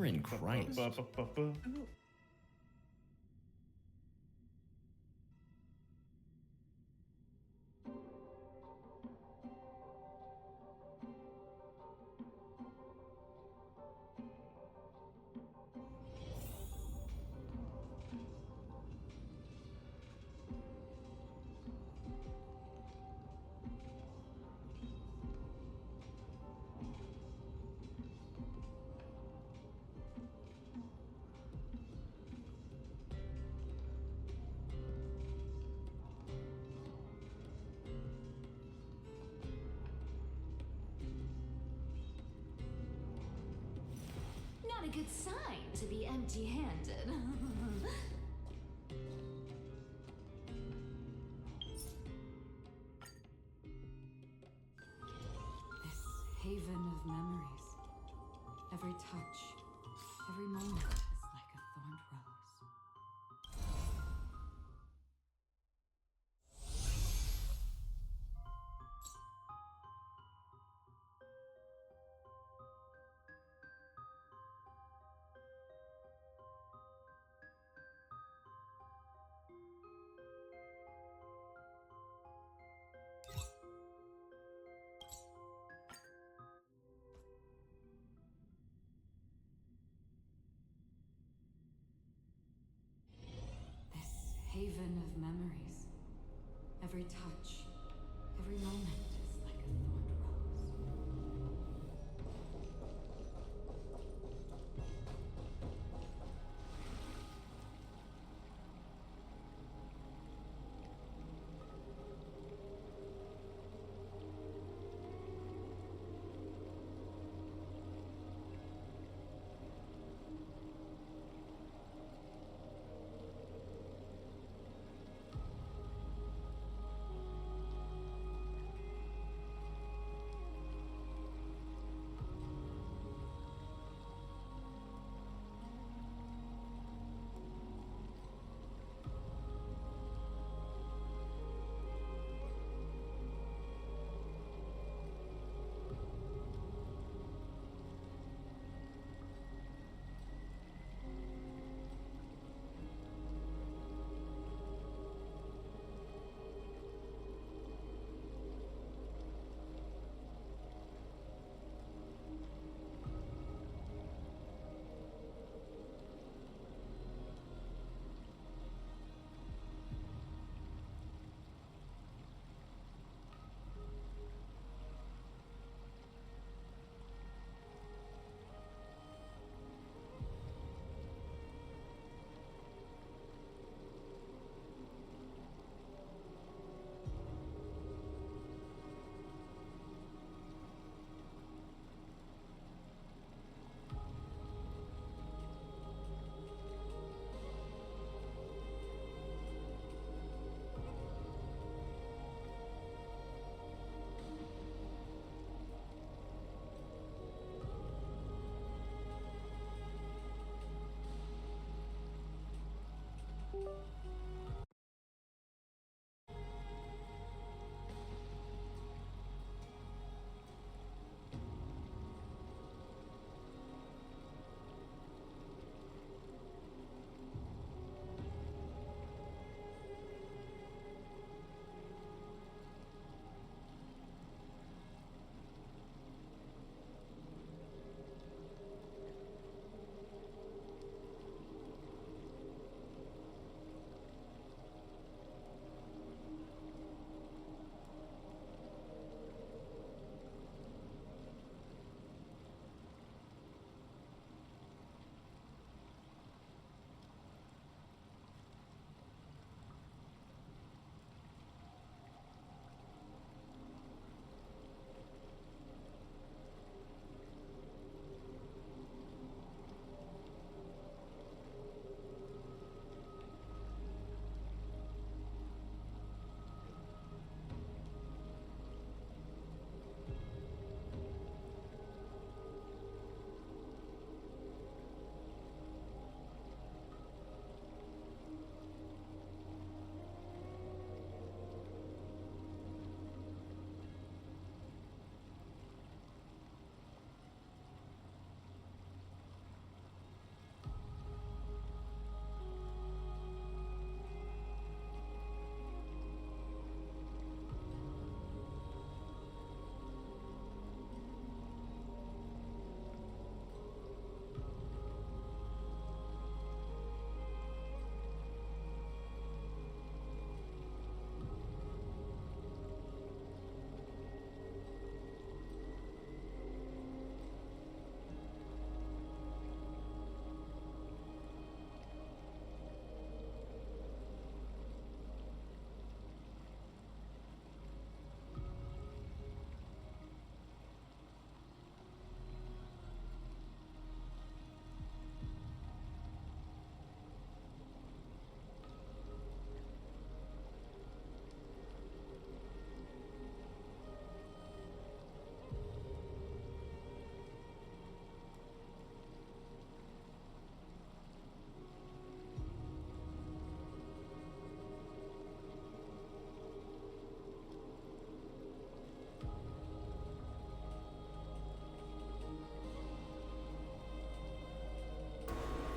In Christ. Not a good sign to be empty-handed. This haven of memories. Every touch, every moment is like a thorned rose.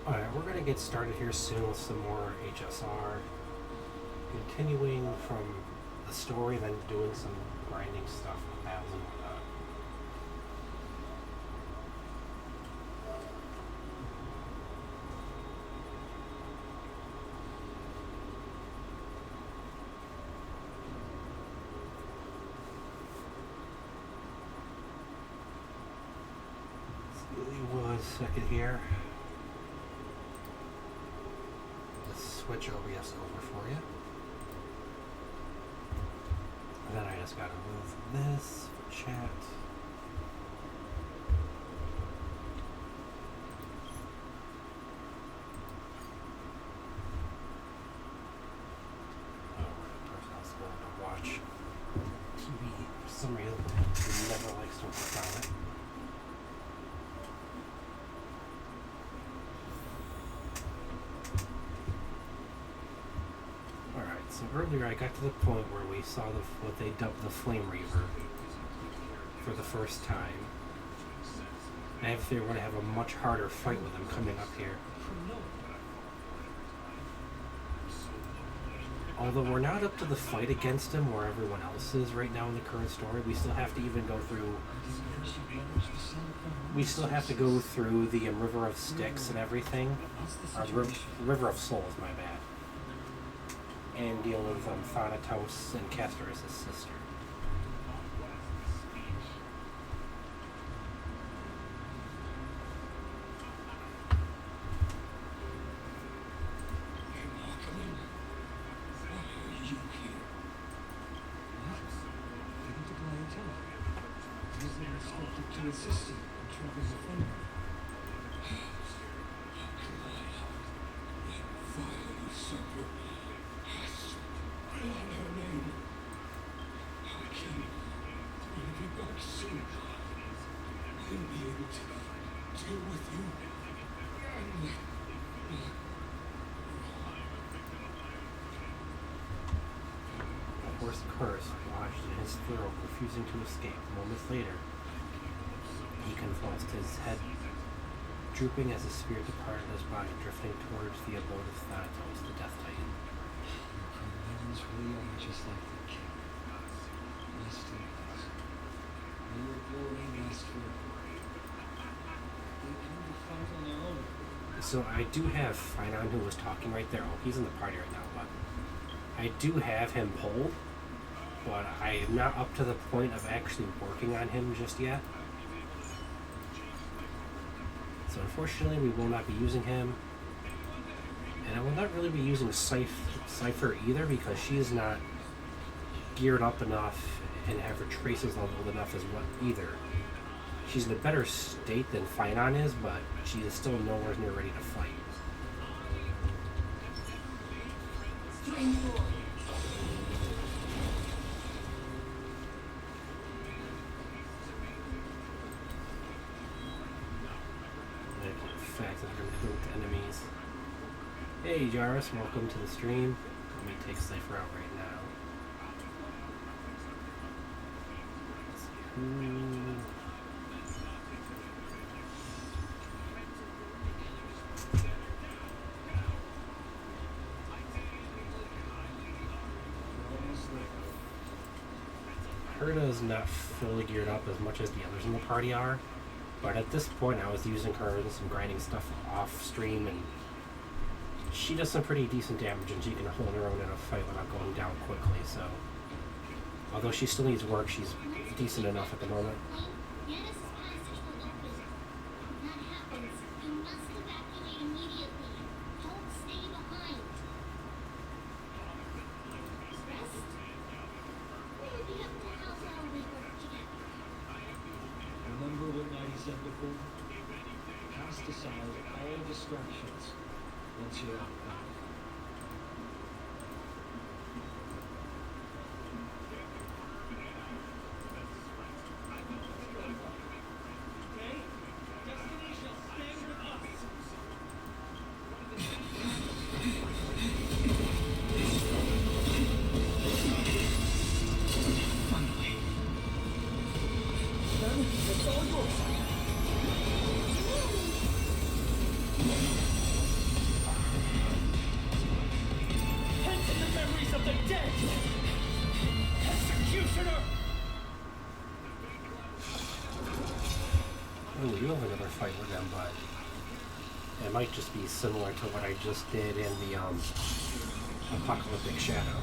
Alright, we're going to get started here soon with some more HSR. Continuing from the story, then doing some grinding stuff with battles and whatnot. Let's give you 1 second here. Switch OBS over for you. And then I just gotta move this for chat. Oh, the person else going to watch TV for some reason never likes to work on it. So earlier I got to the point where we saw what they dubbed the Flame Reaver for the first time. I have a fear we're going to have a much harder fight with him coming up here. Although we're not up to the fight against him where everyone else is right now in the current story, we still have to even go through... We still have to go through the River of Styx and everything. Or River of Souls, my bad. And deal with Thanatos and Castor as his sister. Curse lodged in his throat, refusing to escape. Moments later, he convulsed, his head drooping as his spirit departed his body, drifting towards the abode of Thanatos, the Death Titan. Heavens really are just like the king. Master, they were glory, master. They come to fight on their own. So I do have Finon who was talking right there. Oh, he's in the party right now, but I do have him pulled. But I am not up to the point of actually working on him just yet. So unfortunately we will not be using him. And I will not really be using Cypher either because she is not geared up enough and have her traces leveled enough as well either. She's in a better state than Finon is, but she is still nowhere near ready to fight. Enemies. Hey Jarvis, welcome to the stream. Let me take Cypher out right now. Let's see Herta is not fully geared up as much as the others in the party are. But at this point, I was using her and some grinding stuff off stream, and she does some pretty decent damage, and she can hold her own in a fight without going down quickly. So, although she still needs work, she's decent enough at the moment. Said before, cast aside all distractions once you're out there. it might just be similar to what I just did in the Apocalyptic Shadow.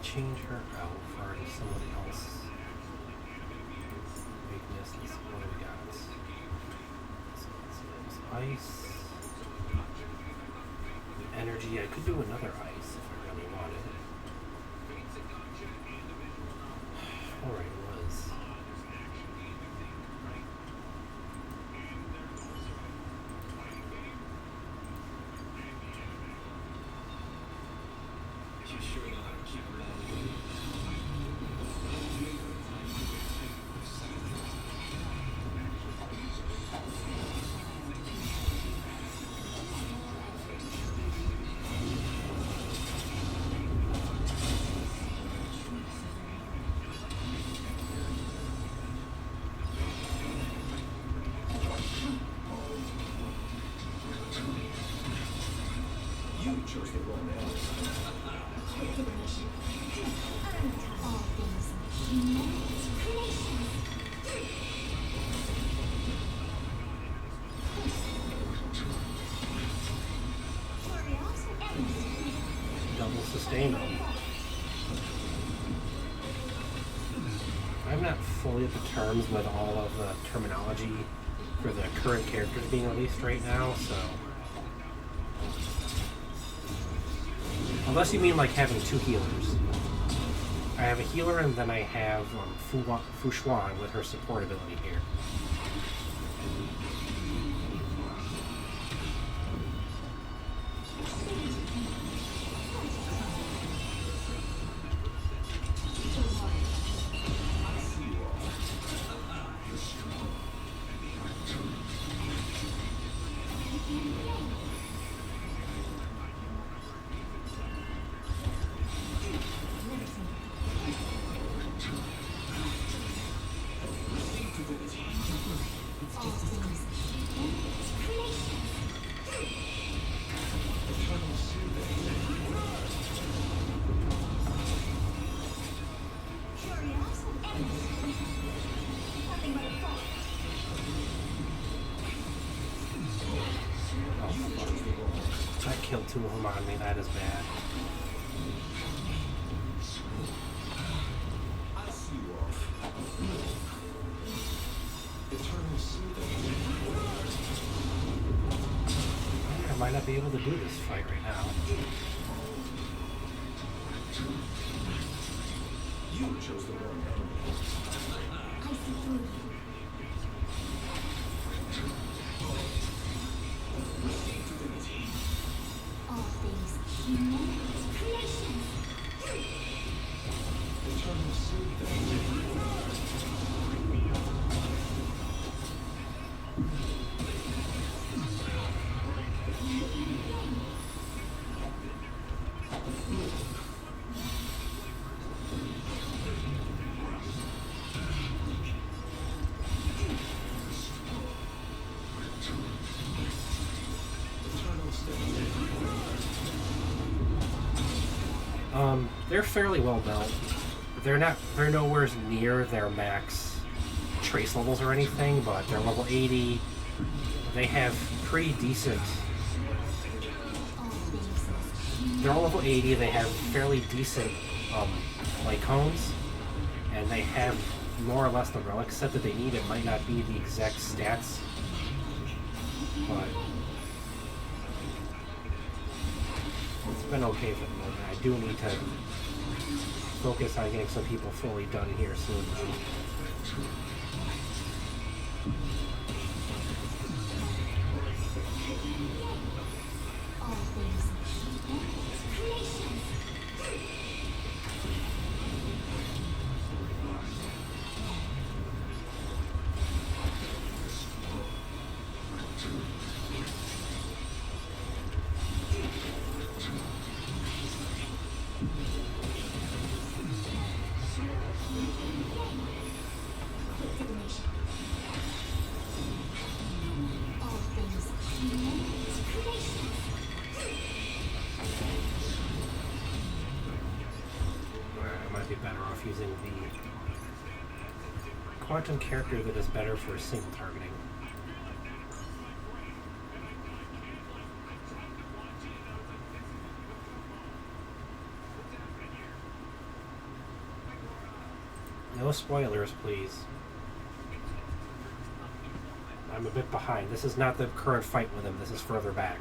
Change her out for somebody else. Weaknesses. What do we got? So it's ice. Energy. I could do another ice if I really wanted. Alright, it was. Double sustain. I'm not fully at the terms with all of the terminology for the current characters being released right now, so unless you mean like having two healers. I have a healer and then I have Fu Xuan with her support ability here. Killed two of them on me, that is bad. I might not be able to do this fight right now. You chose the wrong enemy. I see through you. All things human creation. Eternal soothe. They're fairly well built. They're nowhere near their max trace levels or anything, but they're level 80. They have pretty decent. They're all level 80. They have fairly decent light cones, and they have more or less the relic set that they need. It might not be the exact stats, but it's been okay for the moment. I do need to focus on getting some people fully done here soon, though. using the quantum character that is better for single targeting. No spoilers, please. I'm a bit behind. This is not the current fight with him. This is further back.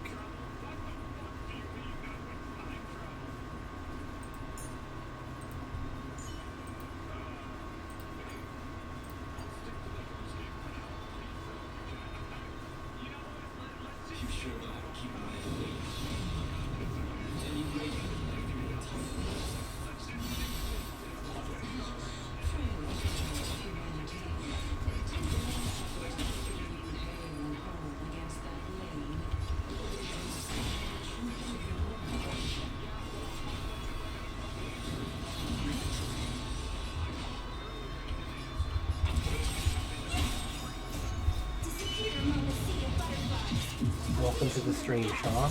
Welcome to the stream, Shaw.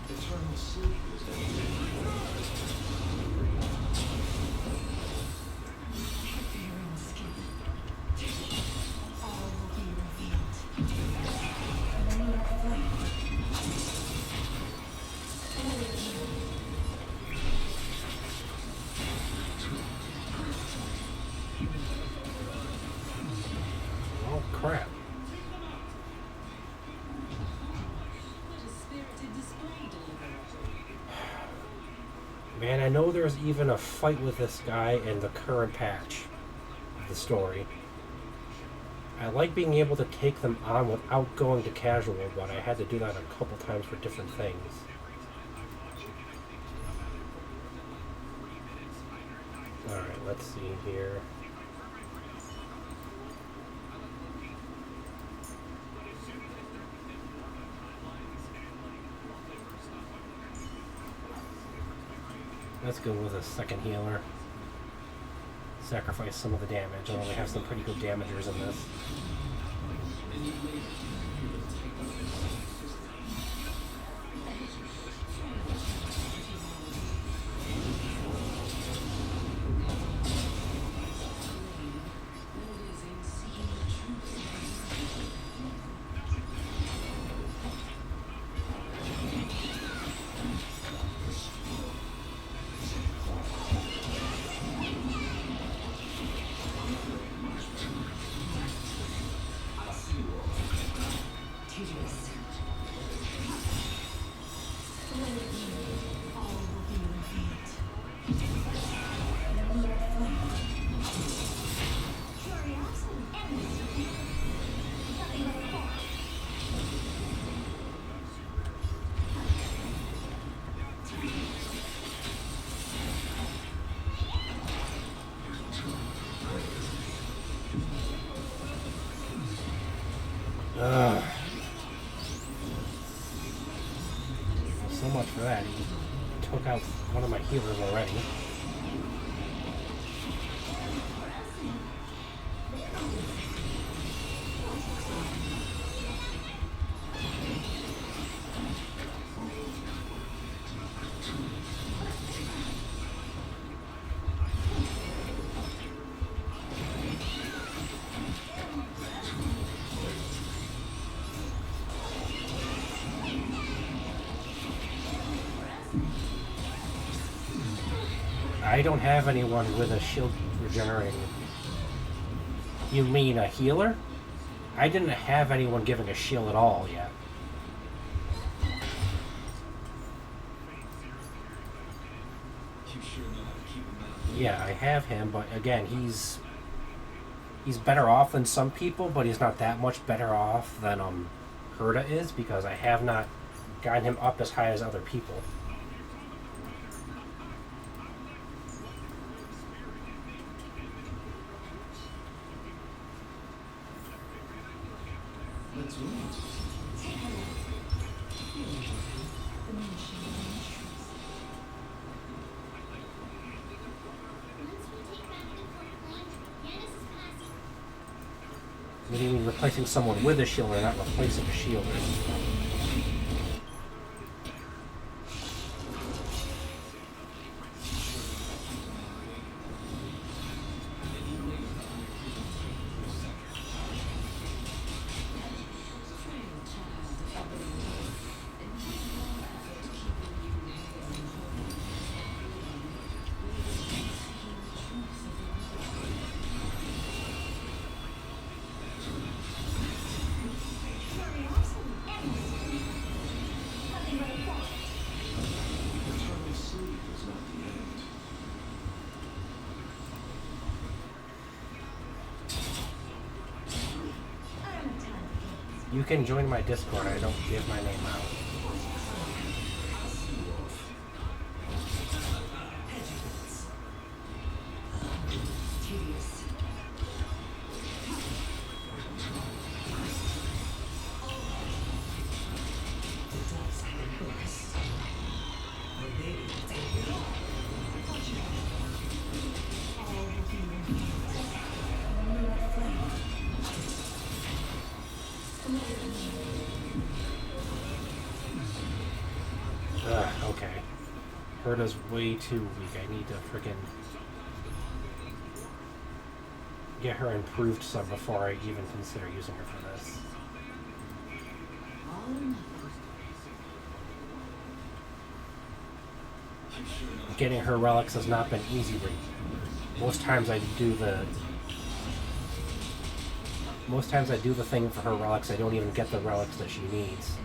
Eternal sleep is Oh, crap. Man, I know there's even a fight with this guy in the current patch of the story. I like being able to take them on without going to casual, but I had to do that a couple times for different things. Alright, let's see here. Let's go with a second healer. Sacrifice some of the damage. I only have some pretty good damagers in this. So much for that. He took out one of my healers already. I don't have anyone with a shield regenerating. You mean a healer? I didn't have anyone giving a shield at all yet. Yeah, I have him, but again, he's better off than some people, but he's not that much better off than Herda is, because I have not gotten him up as high as other people. What do you mean replacing someone with a shielder, not replacing a shielder? You can join my Discord. I don't give my name out. Okay. Herta's way too weak. I need to freaking get her improved sub before I even consider using her for this. Getting her relics has not been easy. Most times I do the thing for her relics. I don't even get the relics that she needs.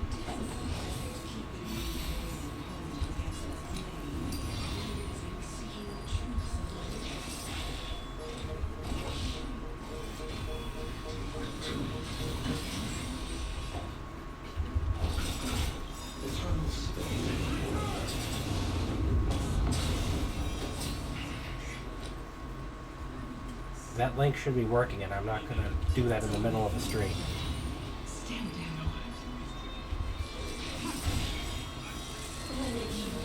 That link should be working, and I'm not going to do that in the middle of the stream. Stand down. All will be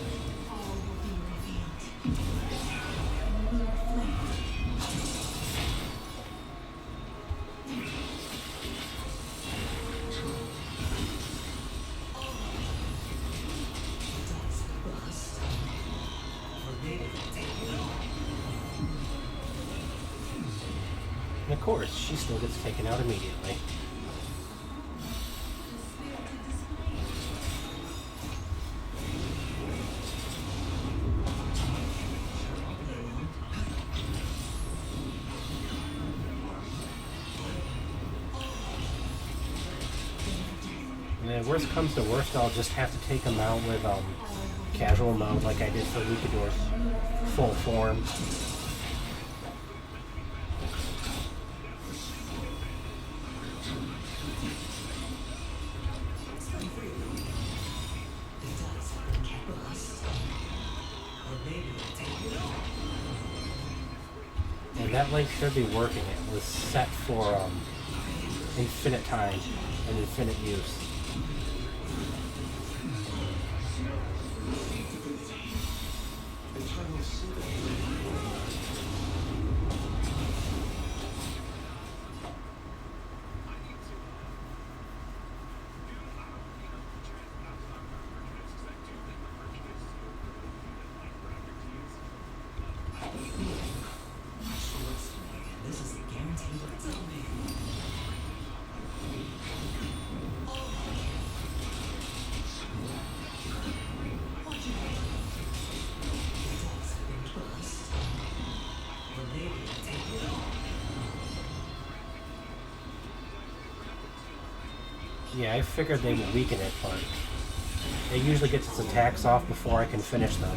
And of course, she still gets taken out immediately. And then worst comes to worst, I'll just have to take him out with casual mode like I did for Lucador's full form. And that link should be working. It was set for infinite time and infinite use. Yeah, I figured they would weaken it, but it usually gets its attacks off before I can finish them.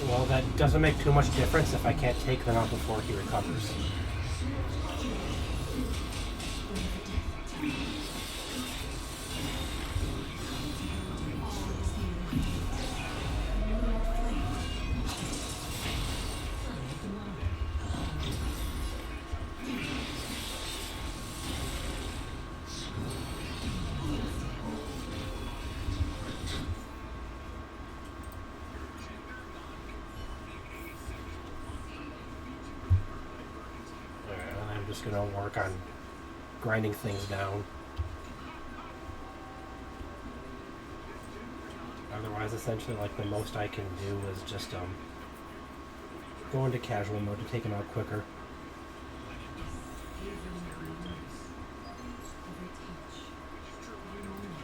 Well, that doesn't make too much difference if I can't take them out before he recovers. I'm just gonna work on grinding things down. Otherwise, essentially, like, the most I can do is just go into casual mode to take him out quicker. Every touch, every moment.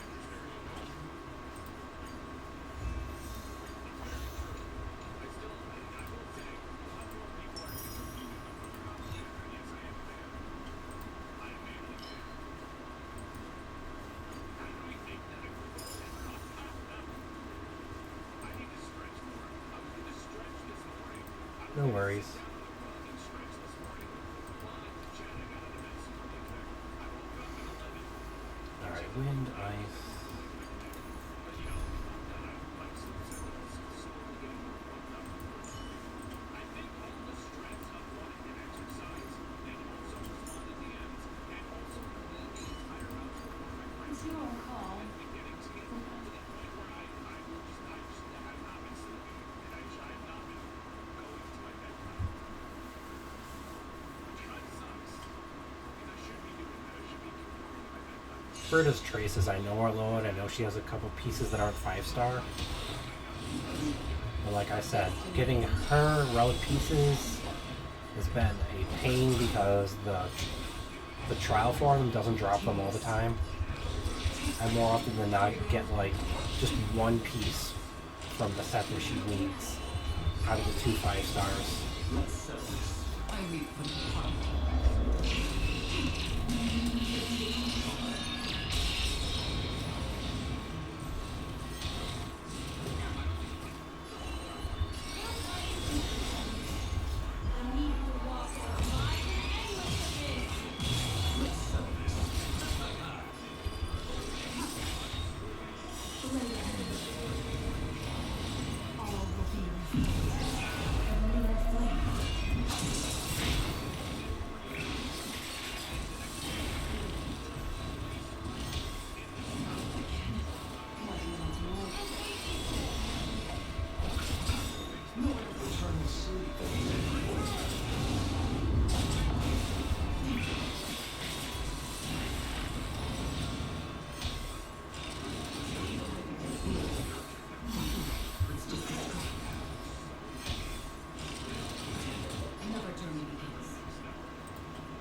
No worries. Alright, wind, ice. It's your call. Berta's traces I know are low, and I know she has a couple pieces that aren't 5-star. But like I said, getting her relic pieces has been a pain because the trial for them doesn't drop them all the time. I more often than not get like just one piece from the set that she needs out of the 2 5-stars. I read from the heart.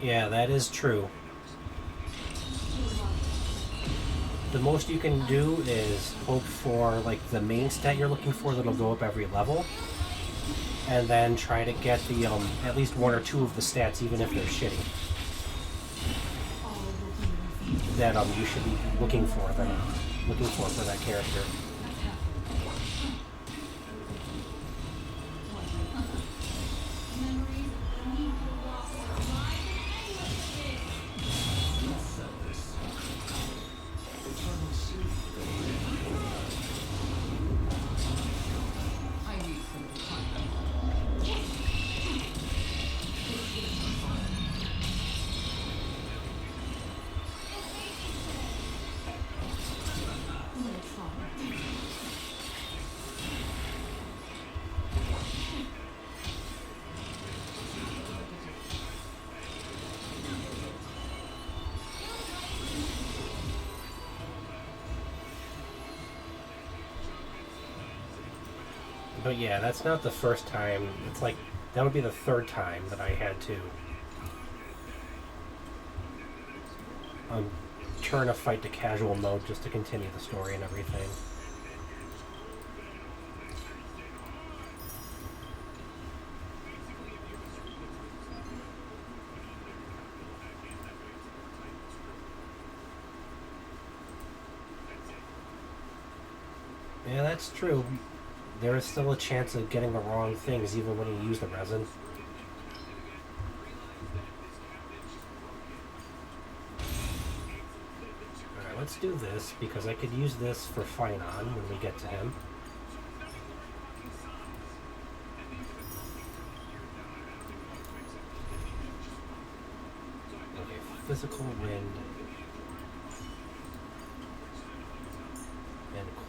Yeah, that is true. The most you can do is hope for like the main stat you're looking for that'll go up every level, and then try to get the at least 1 or 2 of the stats, even if they're shitty, that you should be looking for for that character. But yeah, that's not the first time. It's like, that would be the 3rd time that I had to turn a fight to casual mode just to continue the story and everything. Yeah, that's true. There is still a chance of getting the wrong things even when you use the resin. Alright, let's do this because I could use this for Finon when we get to him. Okay, physical wind. And cool.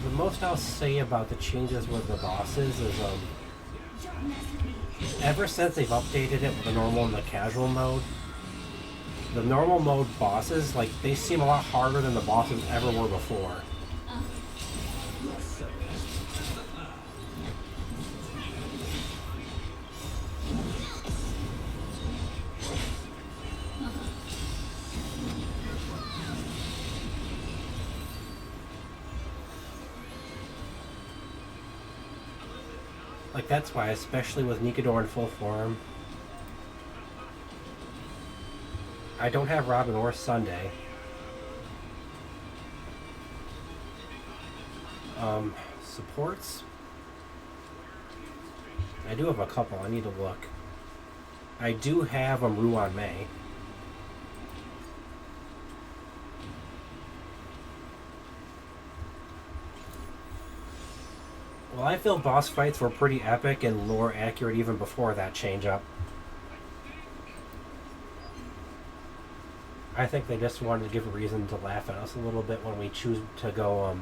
The most I'll say about the changes with the bosses is ever since they've updated it with the normal and the casual mode, the normal mode bosses, like, they seem a lot harder than the bosses ever were before. Like, that's why, especially with Nikador in full form, I don't have Robin or Sunday. Supports? I do have a couple, I need to look. I do have Ruan May. Well, I feel boss fights were pretty epic and lore accurate even before that change up. I think they just wanted to give a reason to laugh at us a little bit when we choose to go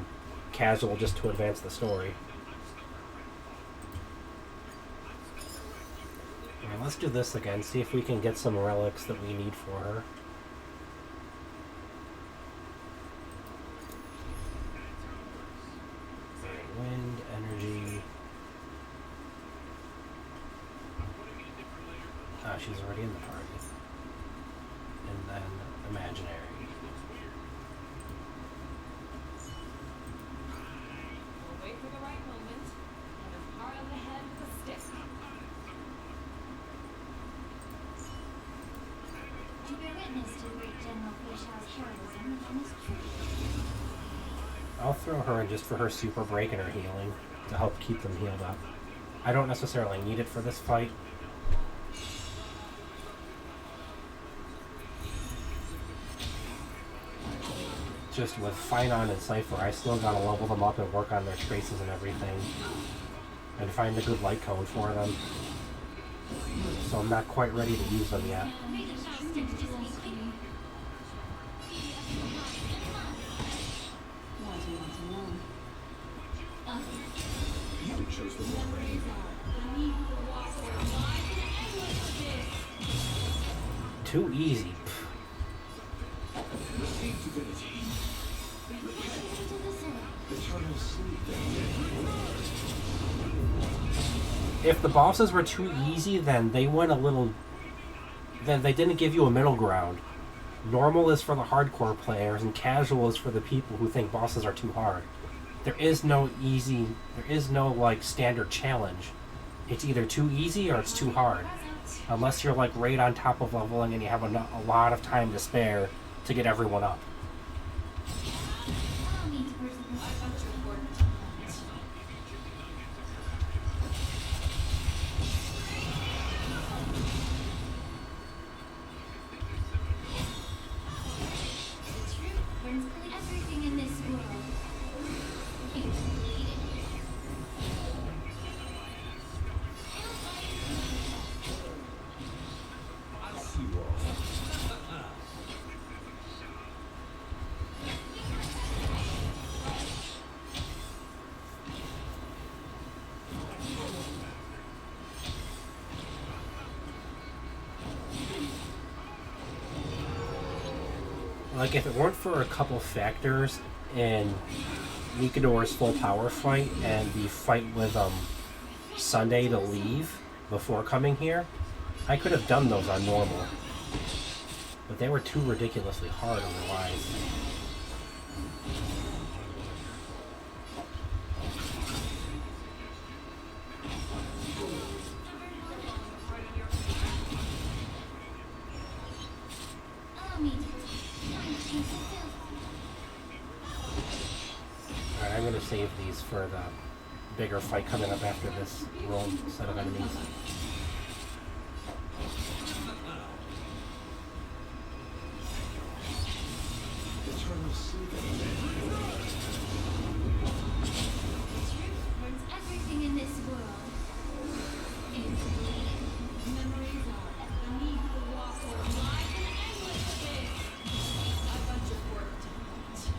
casual just to advance the story. Alright, let's do this again, see if we can get some relics that we need for her. Wind, energy. Ah, she's already in the party. And then imaginary. We'll wait for the right moment and a part on the head with a stick. To bear witness to the great General Feishao's heroism and his truth. I'll throw her in just for her super break and her healing to help keep them healed up. I don't necessarily need it for this fight. Just with Finon and Cypher, I still gotta level them up and work on their traces and everything. And find a good light cone for them. So I'm not quite ready to use them yet. Too easy. If the bosses were too easy, then they went a little... Then they didn't give you a middle ground. Normal is for the hardcore players, and casual is for the people who think bosses are too hard. There is no easy... There is no, like, standard challenge. It's either too easy or it's too hard. Unless you're, like, right on top of leveling and you have a lot of time to spare to get everyone up. Everything in this world. like, if it weren't for a couple factors in Nikador's full power fight and the fight with Sunday to leave before coming here, I could have done those on normal. But they were too ridiculously hard otherwise. Alright, I'm gonna save these for the bigger fight coming up after this roam set of enemies. Eternal sleep. Everything in this world is bleeding. Memories are beneath the water, like an endless abyss. A bunch of work to complete.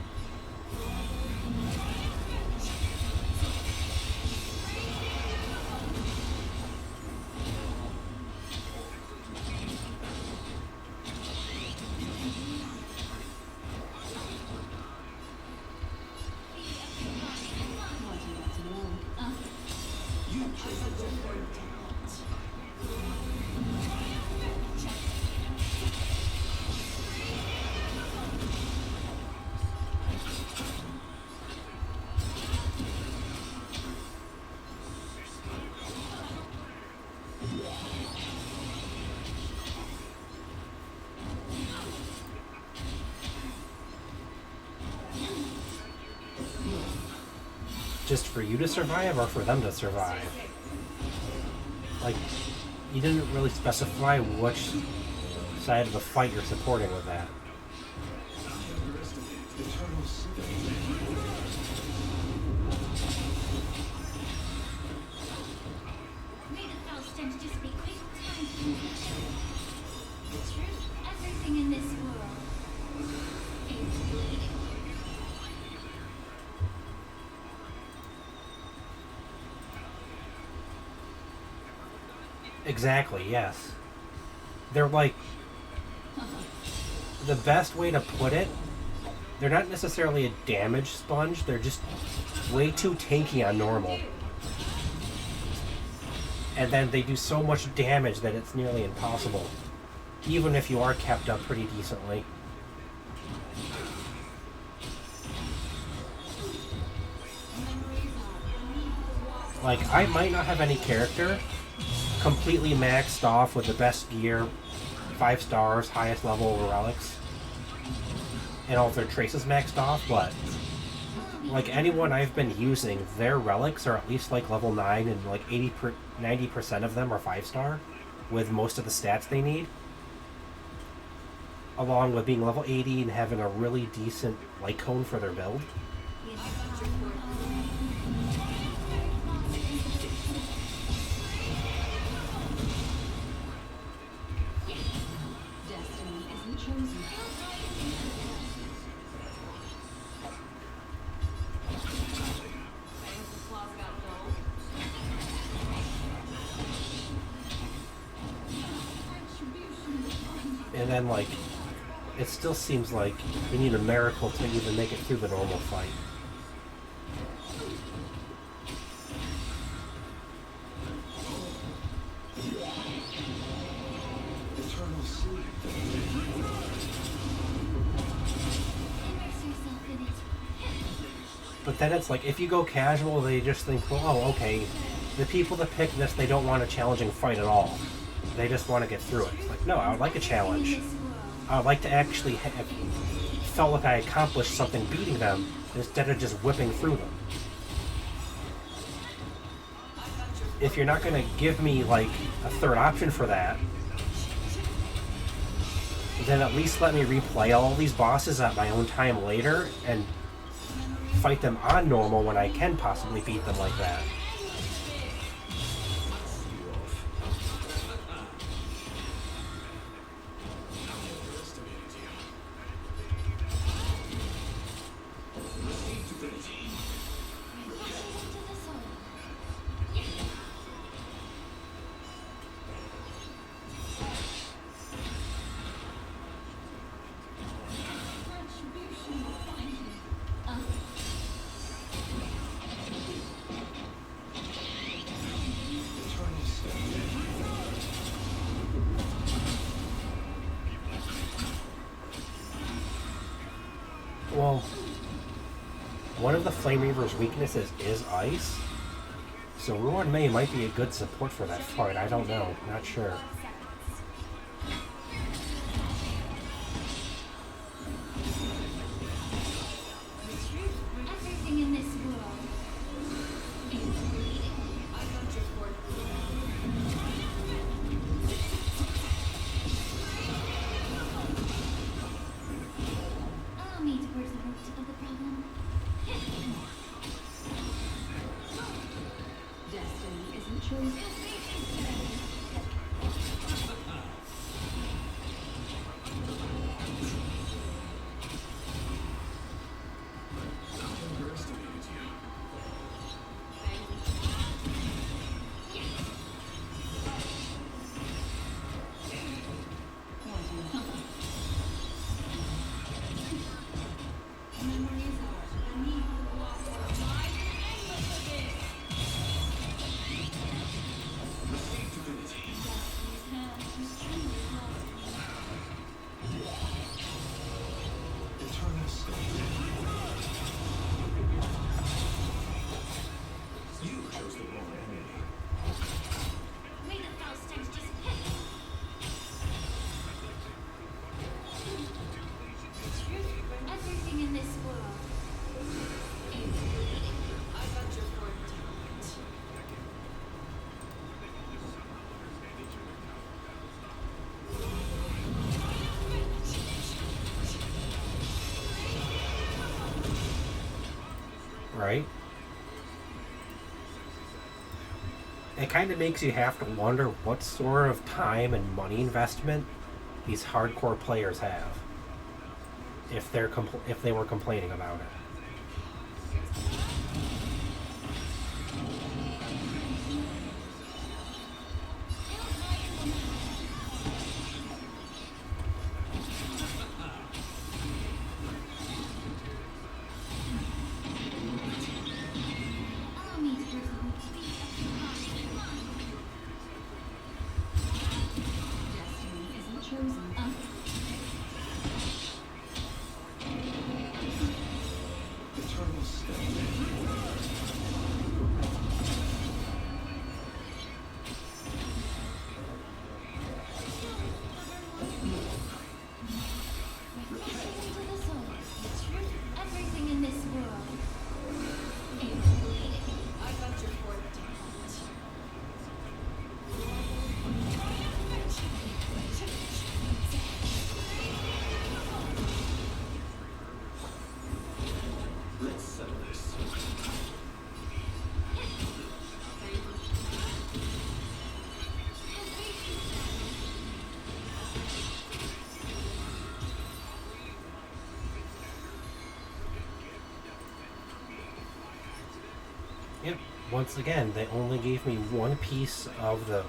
Just for you to survive or for them to survive? Like, you didn't really specify which side of the fight you're supporting with that. Eternal sleep. May the foul stench just be quick time to the truth. Everything in this world is bleeding. Exactly, yes. They're like, the best way to put it, they're not necessarily a damage sponge, they're just way too tanky on normal. And then they do so much damage that it's nearly impossible, even if you are kept up pretty decently. Like, I might not have any character completely maxed off with the best gear, 5 stars, highest level relics, and all of their traces maxed off, but like anyone I've been using, their relics are at least like level 9 and like 90% of them are 5-star with most of the stats they need, along with being level 80 and having a really decent light cone for their build. Destiny isn't chosen. And then, like, it still seems like we need a miracle to even make it through the normal fight. Eternal sleep. Immerse yourself in it. But then it's like, if you go casual, they just think, well, oh, okay, the people that pick this, they don't want a challenging fight at all. They just want to get through it. It's like, no, I would like a challenge. I would like to actually have felt like I accomplished something beating them instead of just whipping through them. If you're not going to give me, like, a third option for that, then at least let me replay all these bosses at my own time later and fight them on normal when I can possibly beat them like that. one of the Flame Reaver's weaknesses is ice. So Ruin Mei might be a good support for that fight. I don't know. Not sure. Everything in this world is bleeding. I got your court. Allow me to pursue the root of the problem. Destiny isn't chosen. Memories are beneath the water. Wide and endless abyss. Destiny's hand is truly lost. Eternal state. You chose the wrong enemy. May the foul stench just hit. Everything in this world is bleeding. I got your court. Right? It kind of makes you have to wonder what sort of time and money investment these hardcore players have. If they were complaining about it. Allow me to pursue the root of the problem. Destiny isn't chosen. Eternal state. Refreshing to the soul. Everything in this world is bleeding. I got your court. Let's settle this. Yep. Once again, they only gave me one piece of the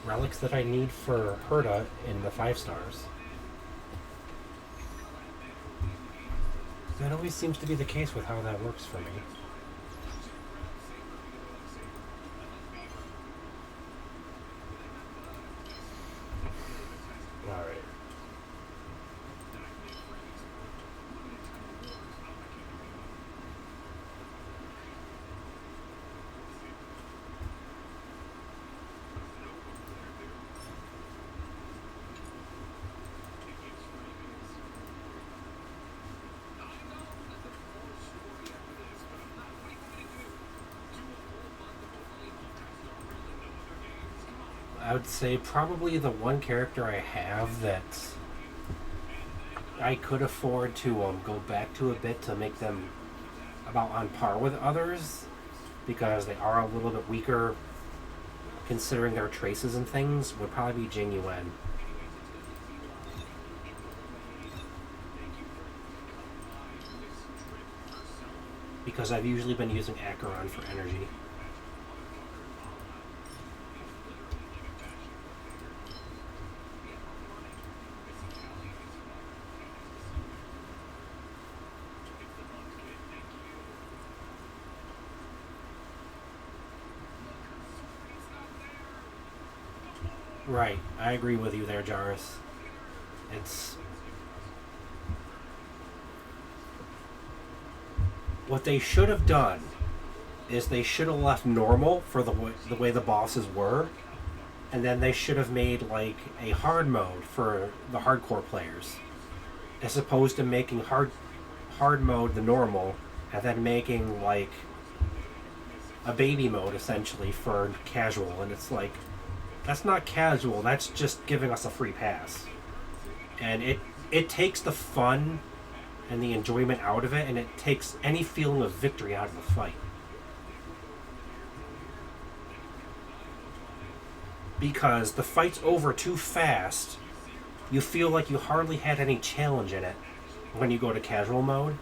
relics that I need for Herta in the 5 stars. That always seems to be the case with how that works for me. Alright. I would say probably the one character I have that I could afford to go back to a bit to make them about on par with others, because they are a little bit weaker considering their traces and things, would probably be Jing Yuan. Because I've usually been using Acheron for energy. Right, I agree with you there, Jarvis. It's What they should have done is they should have left normal for the way the bosses were, and then they should have made like a hard mode for the hardcore players, as opposed to making hard mode the normal and then making like a baby mode essentially for casual. And it's like, that's not casual, that's just giving us a free pass. And it takes the fun and the enjoyment out of it, and it takes any feeling of victory out of the fight. Because the fight's over too fast, you feel like you hardly had any challenge in it when you go to casual mode.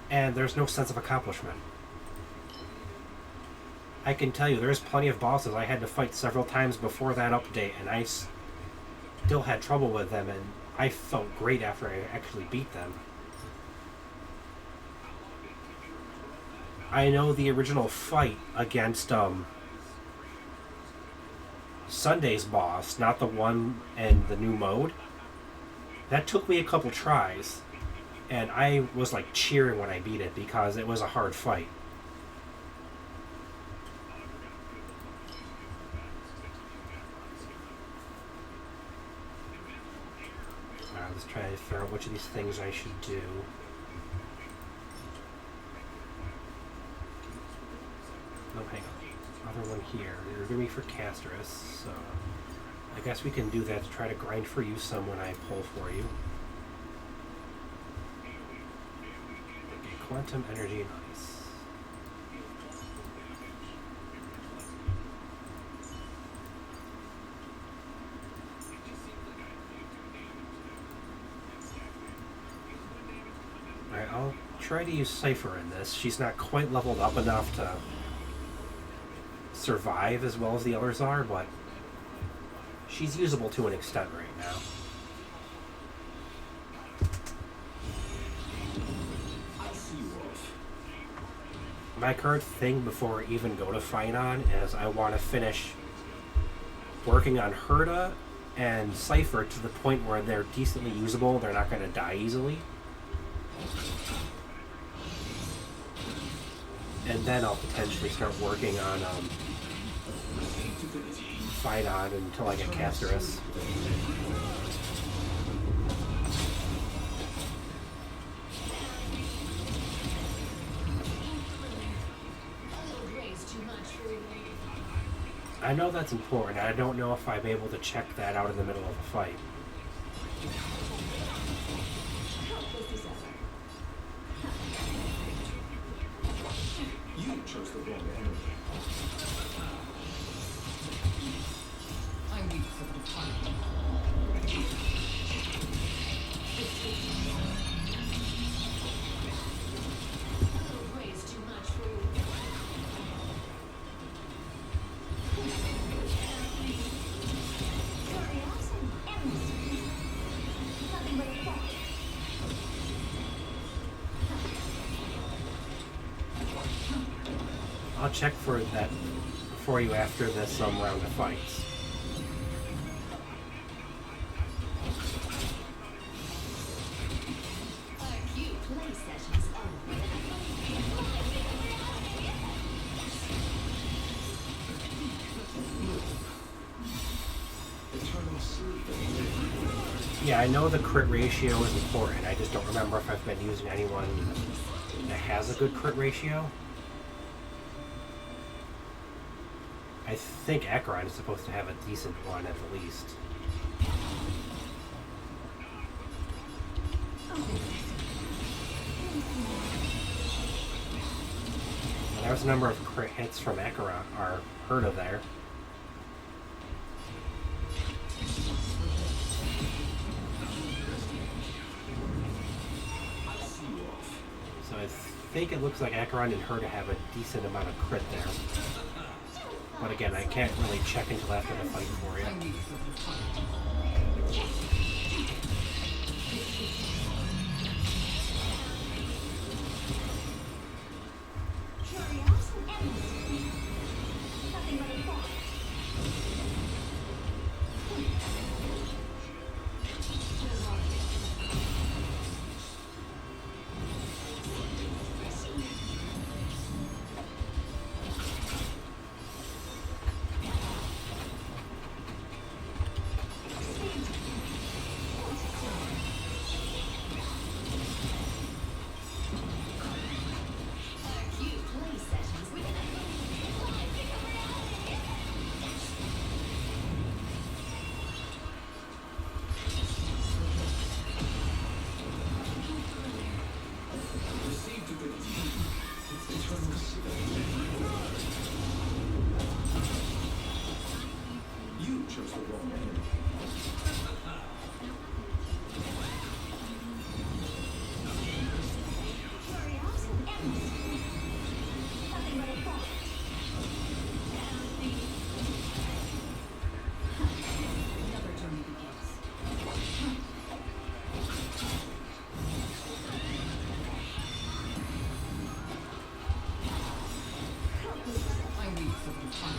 And there's no sense of accomplishment. I can tell you, there's plenty of bosses I had to fight several times before that update, and I still had trouble with them, and I felt great after I actually beat them. I know the original fight against Sunday's boss, not the one in the new mode, that took me a couple tries, and I was like cheering when I beat it because it was a hard fight. Let's try to figure out which of these things I should do. Oh, hang on. Other one here. They're going to be for Casterus, so I guess we can do that to try to grind for you some when I pull for you. Okay, Quantum Energy and Ice. Alright, I'll try to use Cypher in this. She's not quite leveled up enough to survive as well as the others are, but she's usable to an extent right now. My current thing before I even go to Finon is I want to finish working on Herta and Cypher to the point where they're decently usable, they're not going to die easily. And then I'll potentially start working on Finon until I get Casterus. I know that's important. I don't know if I'm able to check that out in the middle of a fight. You chose the wrong enemy. I'm weak for the target. I'll check for that for you after this round of fights. Yeah, I know the crit ratio is important. I just don't remember if I've been using anyone that has a good crit ratio. I think Acheron is supposed to have a decent one at the least. And there's a number of crit hits from Acheron, or Herta there. So I think it looks like Acheron and Herta have a decent amount of crit there. But again, I can't really check until after the fight for you. chose the wrong enemy. Curiosity endless. Nothing but a thought. Another journey begins. I wait for them to come.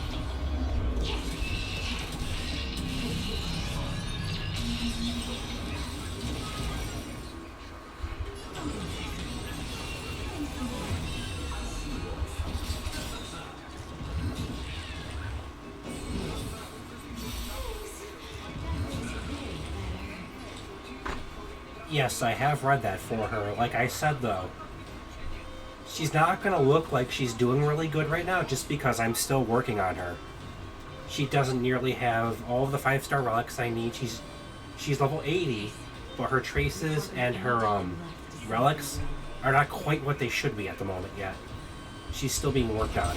Yes, I have read that for her. Like I said, though, she's not going to look like she's doing really good right now just because I'm still working on her. She doesn't nearly have all of the 5-star relics I need. She's level 80, but her traces and her relics are not quite what they should be at the moment yet. She's still being worked on.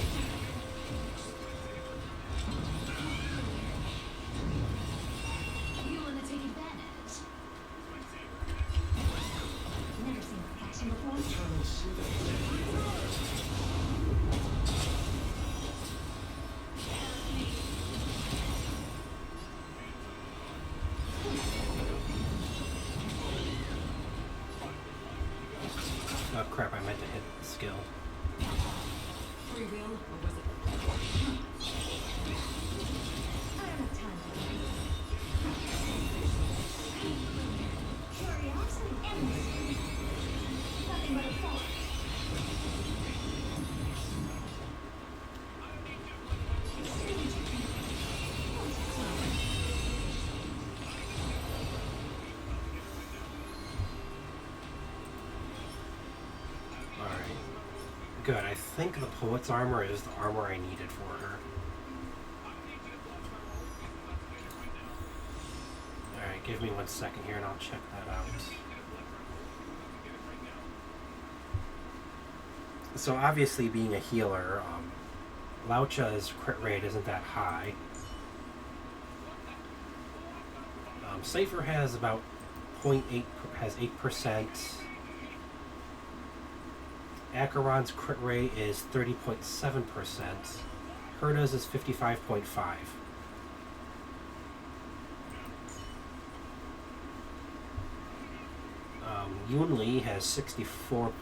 You want to take advantage? Never seen perfection before. Oh crap, I meant to hit skill. Free will, or was it? I don't have time for that. Curiosity endless. Nothing but a thought. Alright. Good, I think the poet's armor is the armor I needed for her. Alright, give me 1 second here and I'll check that out. So obviously being a healer, Laucha's crit rate isn't that high. Cypher has about 0.8, has 8%. Acheron's crit rate is 30.7%. Herda's is 55.5. Yunli has 64.3%. Alright.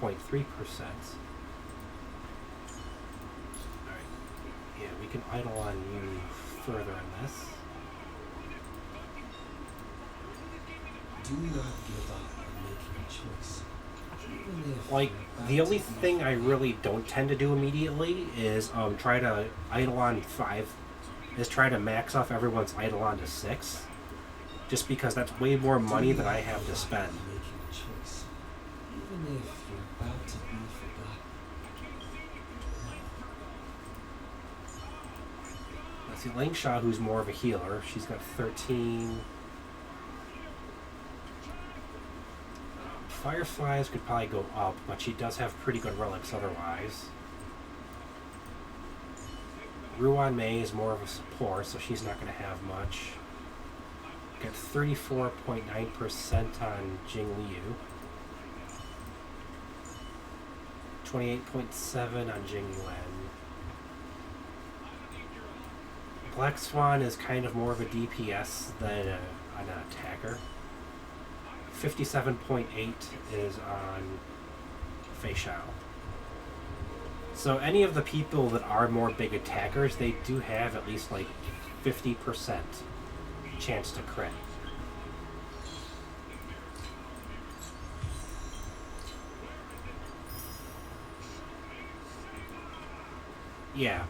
Yeah, we can idle on you further in this. Do not give up on making a choice. Even if Like, you're the about only to be thing I really don't tend to do immediately is try to Eidolon 5, is try to max off everyone's Eidolon to 6, just because that's way more money than I have to spend. making a choice. Even if you're about to be forgotten. Let's see, Langsha, who's more of a healer, she's got 13. Fireflies could probably go up, but she does have pretty good relics otherwise. Ruan Mei is more of a support, so she's not going to have much. Got 34.9% on Jing Liu. 28.7 on Jing Yuan. Black Swan is kind of more of a DPS than an attacker. 57.8 is on Fei Shao. So any of the people that are more big attackers, they do have at least like 50% chance to crit. Yeah.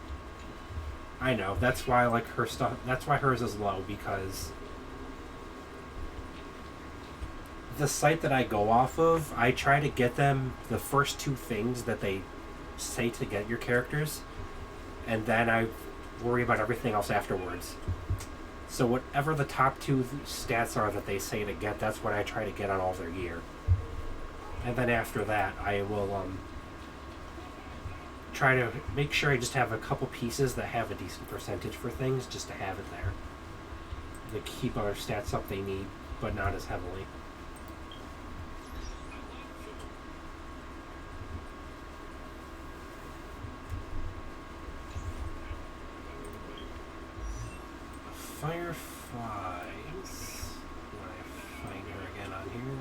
I know. That's why like her stuff, that's why hers is low, because the site that I go off of, I try to get them the first 2 things that they say to get your characters, and then I worry about everything else afterwards. So whatever the top 2 stats are that they say to get, that's what I try to get on all their gear. And then after that, I will try to make sure I just have a couple pieces that have a decent percentage for things, just to have it there. to keep other stats up they need, but not as heavily. Fireflies. When I find her again on here.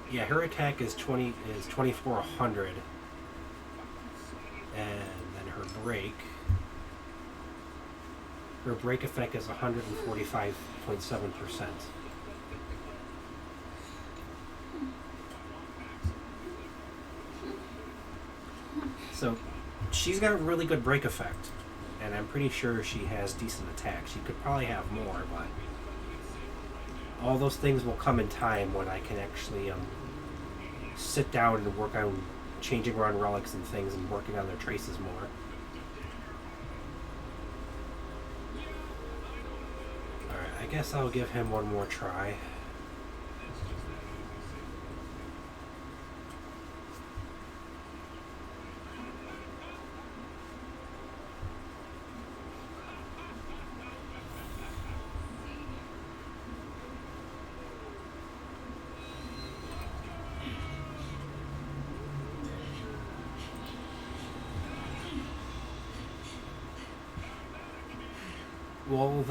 Yeah, her attack is 2400, and then her break effect is 145.7%. So she's got a really good break effect, and I'm pretty sure she has decent attack. She could probably have more, but all those things will come in time when I can actually sit down and work on changing around relics and things and working on their traces more. Alright, I guess I'll give him one more try. Well,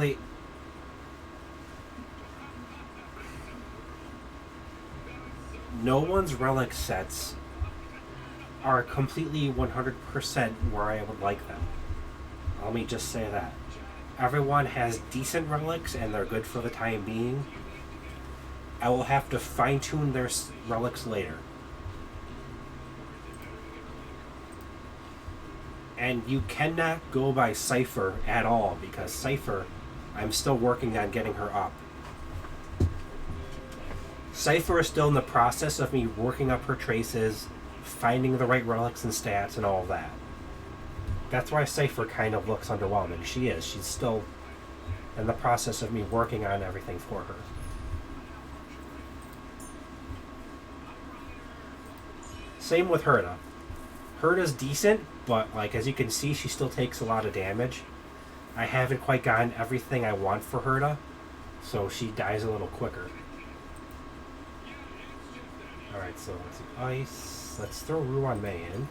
no one's relic sets are completely 100% where I would like them. Let me just say that. Everyone has decent relics and they're good for the time being. I will have to fine-tune their relics later. And you cannot go by Cypher at all, because Cypher, I'm still working on getting her up. Cypher is still in the process of me working up her traces, finding the right relics and stats and all that. That's why Cypher kind of looks underwhelming. She is. She's still in the process of me working on everything for her. Same with Herta. Herta's decent, but like as you can see, she still takes a lot of damage. I haven't quite gotten everything I want for Herta, so she dies a little quicker. Alright, so let's see. Ice. Let's throw Ruan Mei in.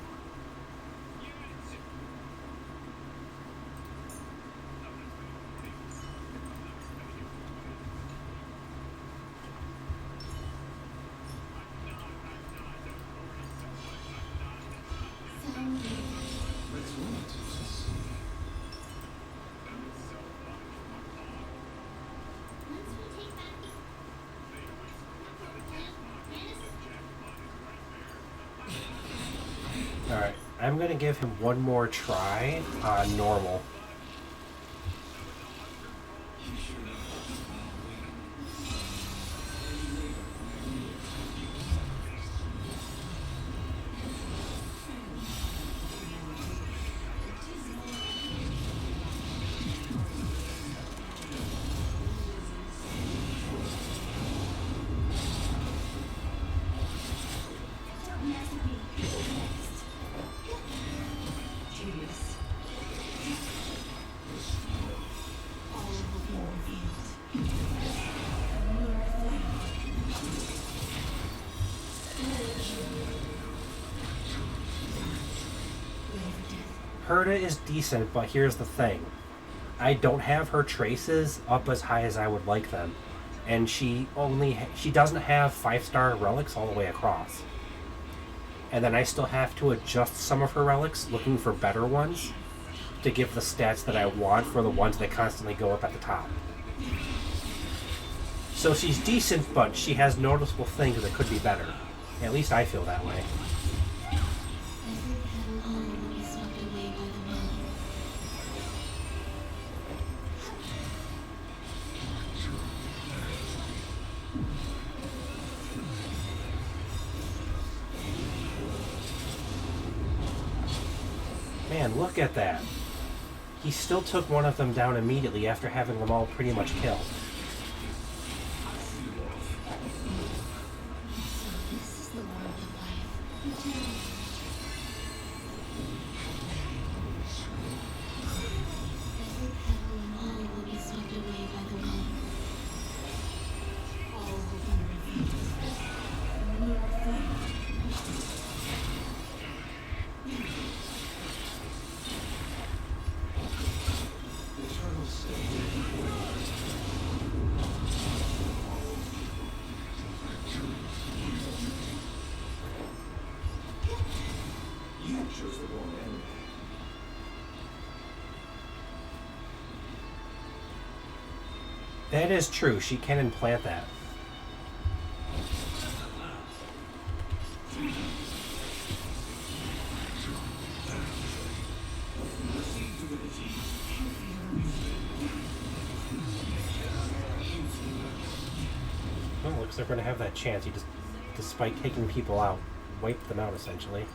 Alright, I'm going to give him one more try on normal. Herta is decent, but here's the thing. I don't have her traces up as high as I would like them. And she doesn't have 5-star relics all the way across. And then I still have to adjust some of her relics, looking for better ones, to give the stats that I want for the ones that constantly go up at the top. So she's decent, but she has noticeable things that could be better. At least I feel that way. Man, look at that. He still took one of them down immediately after having them all pretty much killed. That is true. She can implant that. Well, looks like we're gonna have that chance. He just, despite taking people out, wiped them out essentially.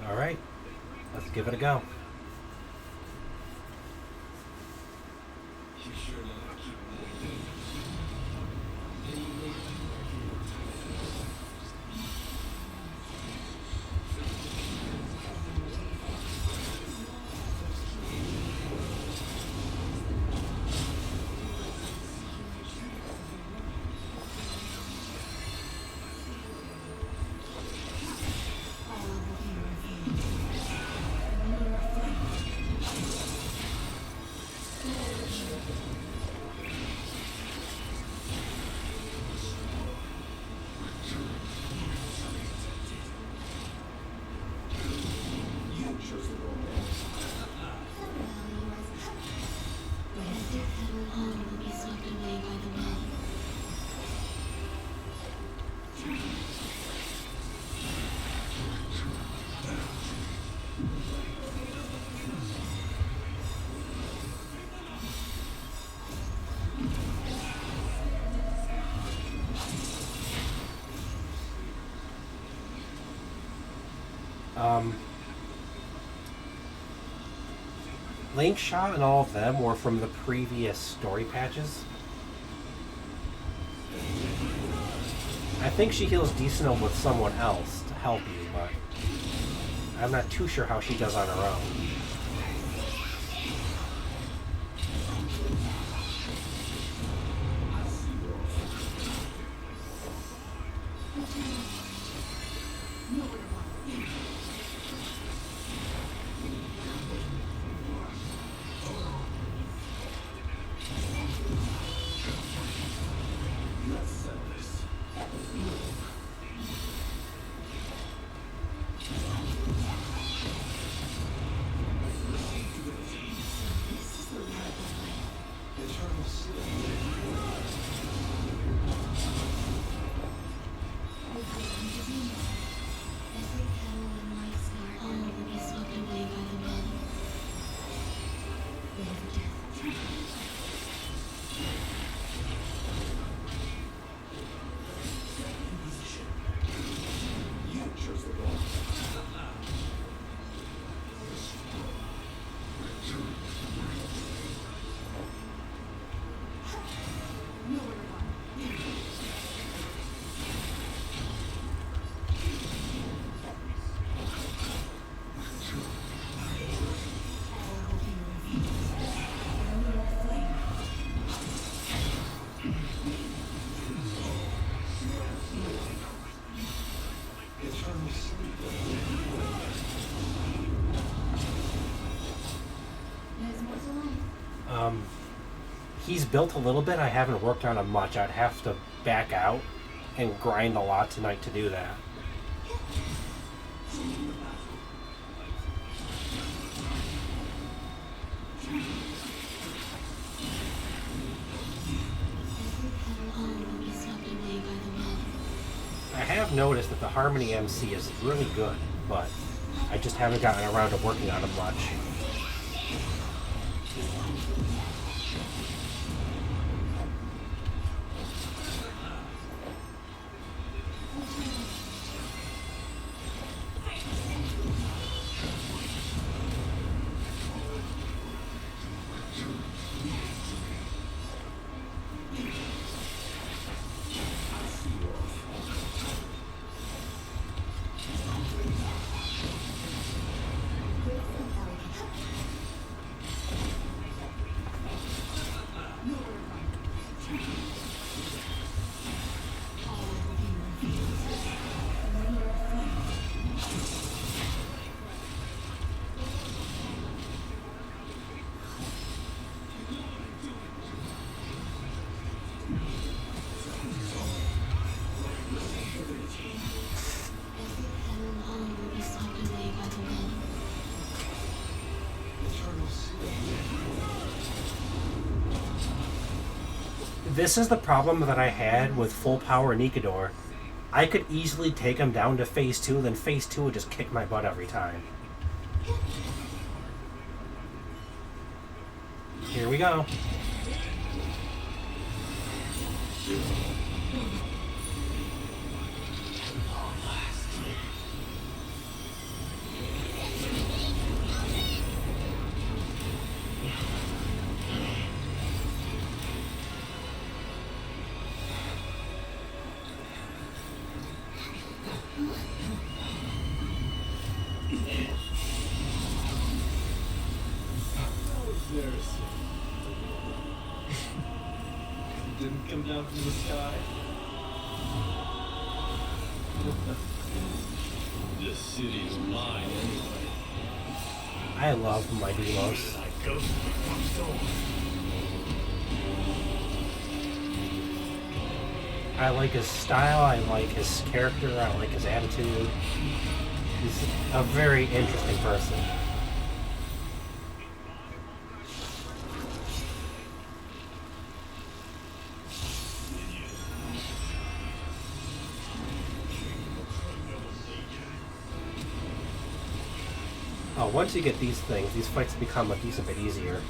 All right, let's give it a go. Link Shot and all of them were from the previous story patches. I think she heals decent with someone else to help you, but I'm not too sure how she does on her own. He's built a little bit. I haven't worked on him much. I'd have to back out and grind a lot tonight to do that. I have noticed that the Harmony MC is really good, but I just haven't gotten around to working on him much. This is the problem that I had with full power Nikador. I could easily take him down to phase 2, then phase 2 would just kick my butt every time. Here we go. Didn't come down from the sky. This city is mine anyway. I love my demos. I go to I like his style, I like his character, I like his attitude. He's a very interesting person. Oh, once you get these things, these fights become a decent bit easier.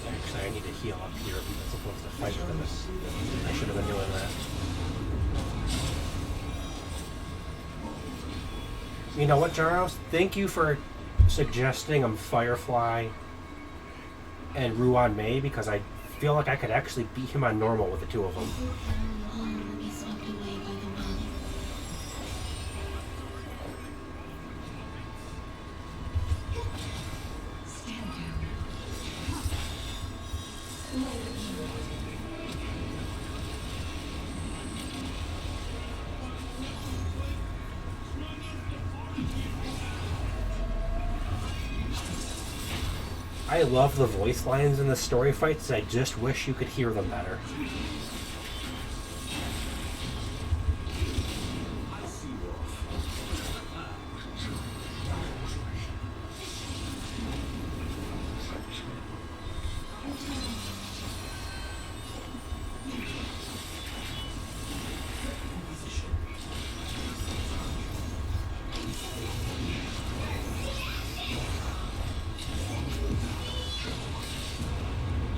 Actually, I need to heal up here as opposed to fight with him. I should have been doing that. You know what, Jaros? Thank you for suggesting Firefly and Ruan Mei, because I feel like I could actually beat him on normal with the two of them. Be swept away by the wind. Stand down. I love the voice lines in the story fights. I just wish you could hear them better.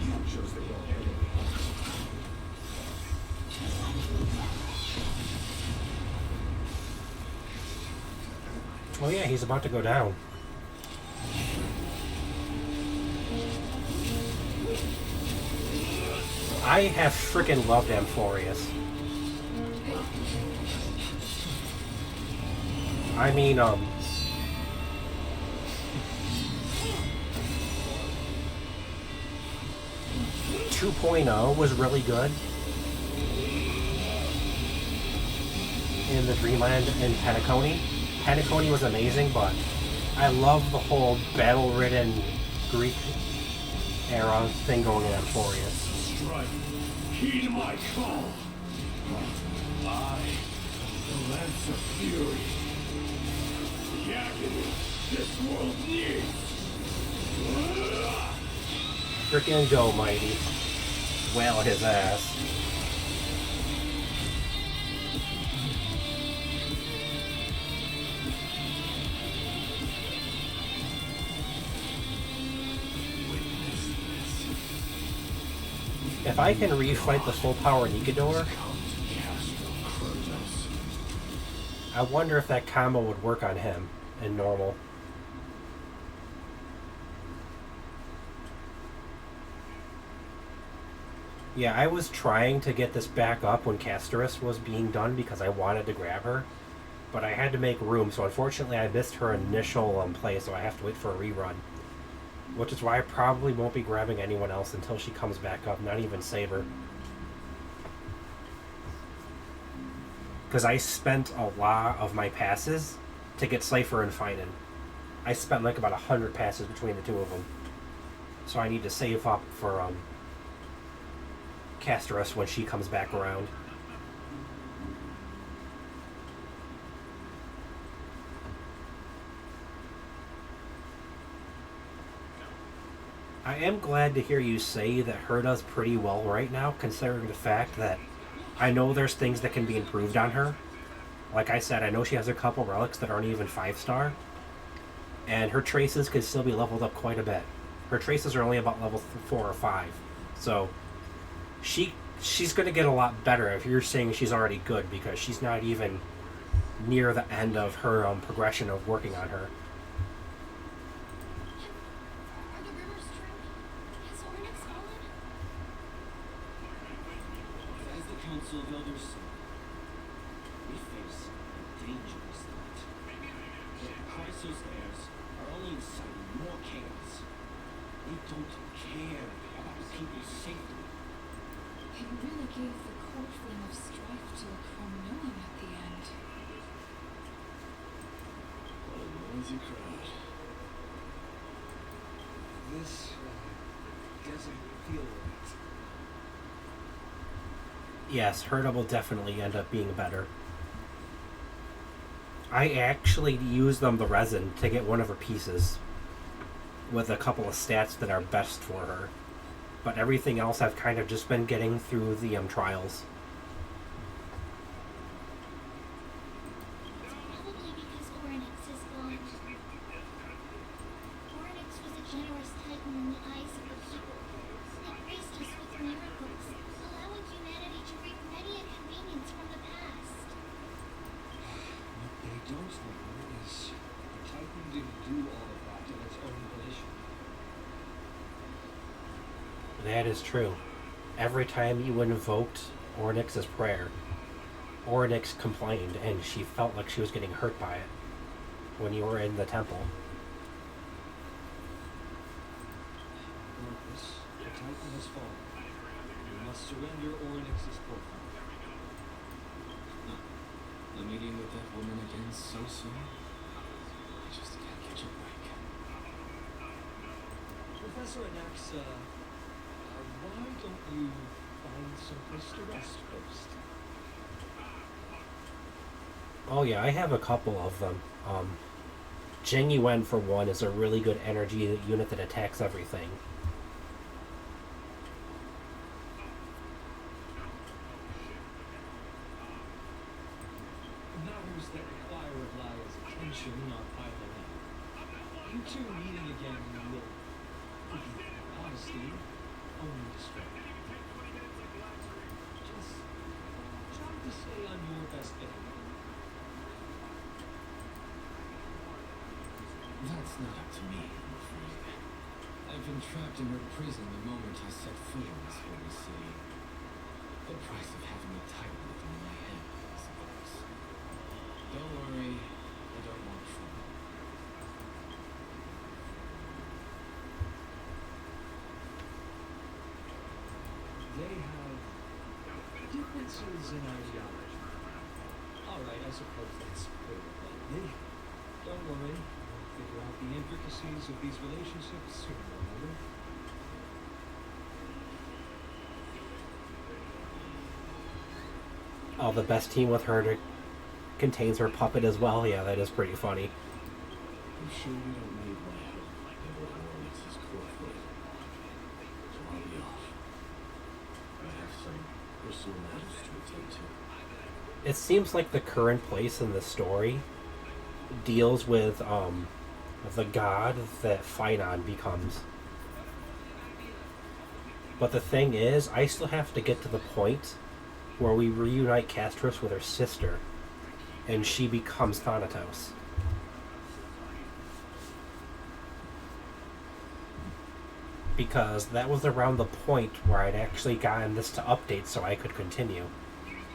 You chose the wrong enemy. Oh yeah, he's about to go down. I have freaking loved Amphorius. I mean, 2.0 was really good in the Dreamland and Penacony. Penacony was amazing, but I love the whole battle-ridden Greek era thing going in Amphorius. Strike. Heed my call. I, the Lance of Fury. The agony this world needs. Frickin' go, Mighty. Well, his ass. If I can refight the full power Nikador, I wonder if that combo would work on him in normal. Yeah, I was trying to get this back up when Castorus was being done because I wanted to grab her, but I had to make room, so unfortunately I missed her initial play, so I have to wait for a rerun. Which is why I probably won't be grabbing anyone else until she comes back up, not even Saber. Because I spent a lot of my passes to get Cypher and Finan. I spent like about 100 passes between the two of them. So I need to save up for Castorus when she comes back around. I am glad to hear you say that her does pretty well right now, considering the fact that I know there's things that can be improved on her. Like I said, I know she has a couple relics that aren't even 5-star, and her traces could still be leveled up quite a bit. Her traces are only about level 4 or 5, so she's going to get a lot better if you're saying she's already good, because she's not even near the end of her progression of working on her. Are the rumors true? Has Ornix fallen? As the Council of Elders say, we face a dangerous threat. The Chrysos heirs are only inciting more chaos. They don't care about people's safety. It really gave the court flame of strife to a Chronoan at the end. What a noisy crowd. This doesn't feel right. Yes, Herda will definitely end up being better. I actually used the resin to get one of her pieces with a couple of stats that are best for her. But everything else I've kind of just been getting through the trials. Probably because Ornix is gone. Ornix was a generous titan in the eyes of the people. He graced us with miracles, allowing humanity to reap many a convenience from the past. What they don't know is the Titan didn't do all of that in its own volition. That is true. Every time you invoked Ornyx's prayer, Ornyx complained, and she felt like she was getting hurt by it when you were in the temple. Orcus, the Titan has fallen. You must surrender Ornyx's portal. The meeting with that woman again so soon? I just can't catch a break. Professor Anaxa, why don't you find some place to rest first? Oh yeah, I have a couple of them. Jing Yuan, for one, is a really good energy unit that attacks everything. Matters that require Aglaya's attention are piling up. You two meeting again will, with honesty, only distract. Just try to stay on your best behavior. That's not up to me, I'm afraid. I've been trapped in her prison the moment I set foot in this holy city. The price of having a title within my head, I suppose. Don't worry, I don't want trouble. They have differences in ideology. Alright, I suppose that's pretty bluntly. Don't worry, we'll figure out the intricacies of these relationships sooner or later. Oh, the best team with her contains her puppet as well. Yeah, that is pretty funny. I'm sure we don't need my help over Ornyx's corporate. So I'll be off. I have some personal matters to attend to. It seems like the current place in the story deals with the god that Finan becomes. But the thing is, I still have to get to the point where we reunite Castros with her sister, and she becomes Thanatos. because that was around the point where I'd actually gotten this to update so I could continue.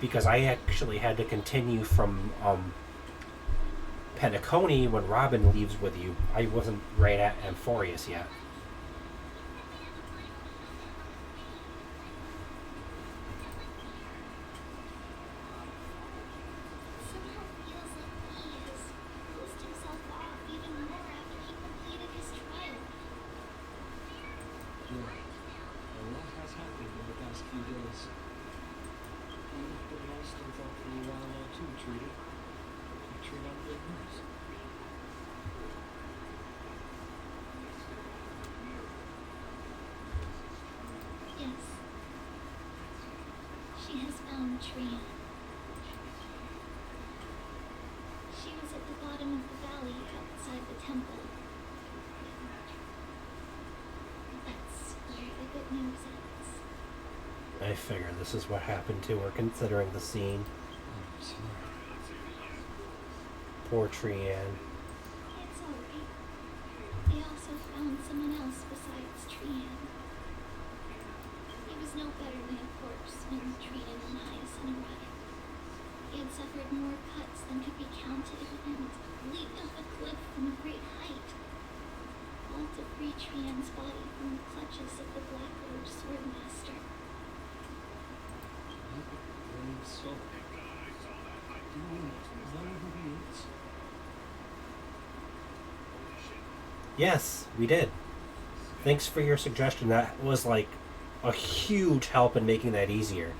Because I actually had to continue from Penacony when Robin leaves with you. I wasn't right at Amphorius yet. Somehow feels like he has closed himself off even more after he completed his trial. Yeah. A lot has happened in the past few days. You've been lost and thought for a while now too, Trudy. You turned out good news. Yes. She has found Trian. She was at the bottom of the valley outside the temple. That's where the good news is. I figure this is what happened to her, considering the scene. I'm sorry. Poor Trian. It's alright. They also found someone else besides Trian. He was no better than a corpse when Trian and Hyacinth arrived. He had suffered more cuts than could be counted and leaped off a cliff from a great height. All to free Trian's body from the clutches of the Black Lord Swordmaster. Brave soul. Do you know who he is? Yes, we did. Thanks for your suggestion. That was like a huge help in making that easier.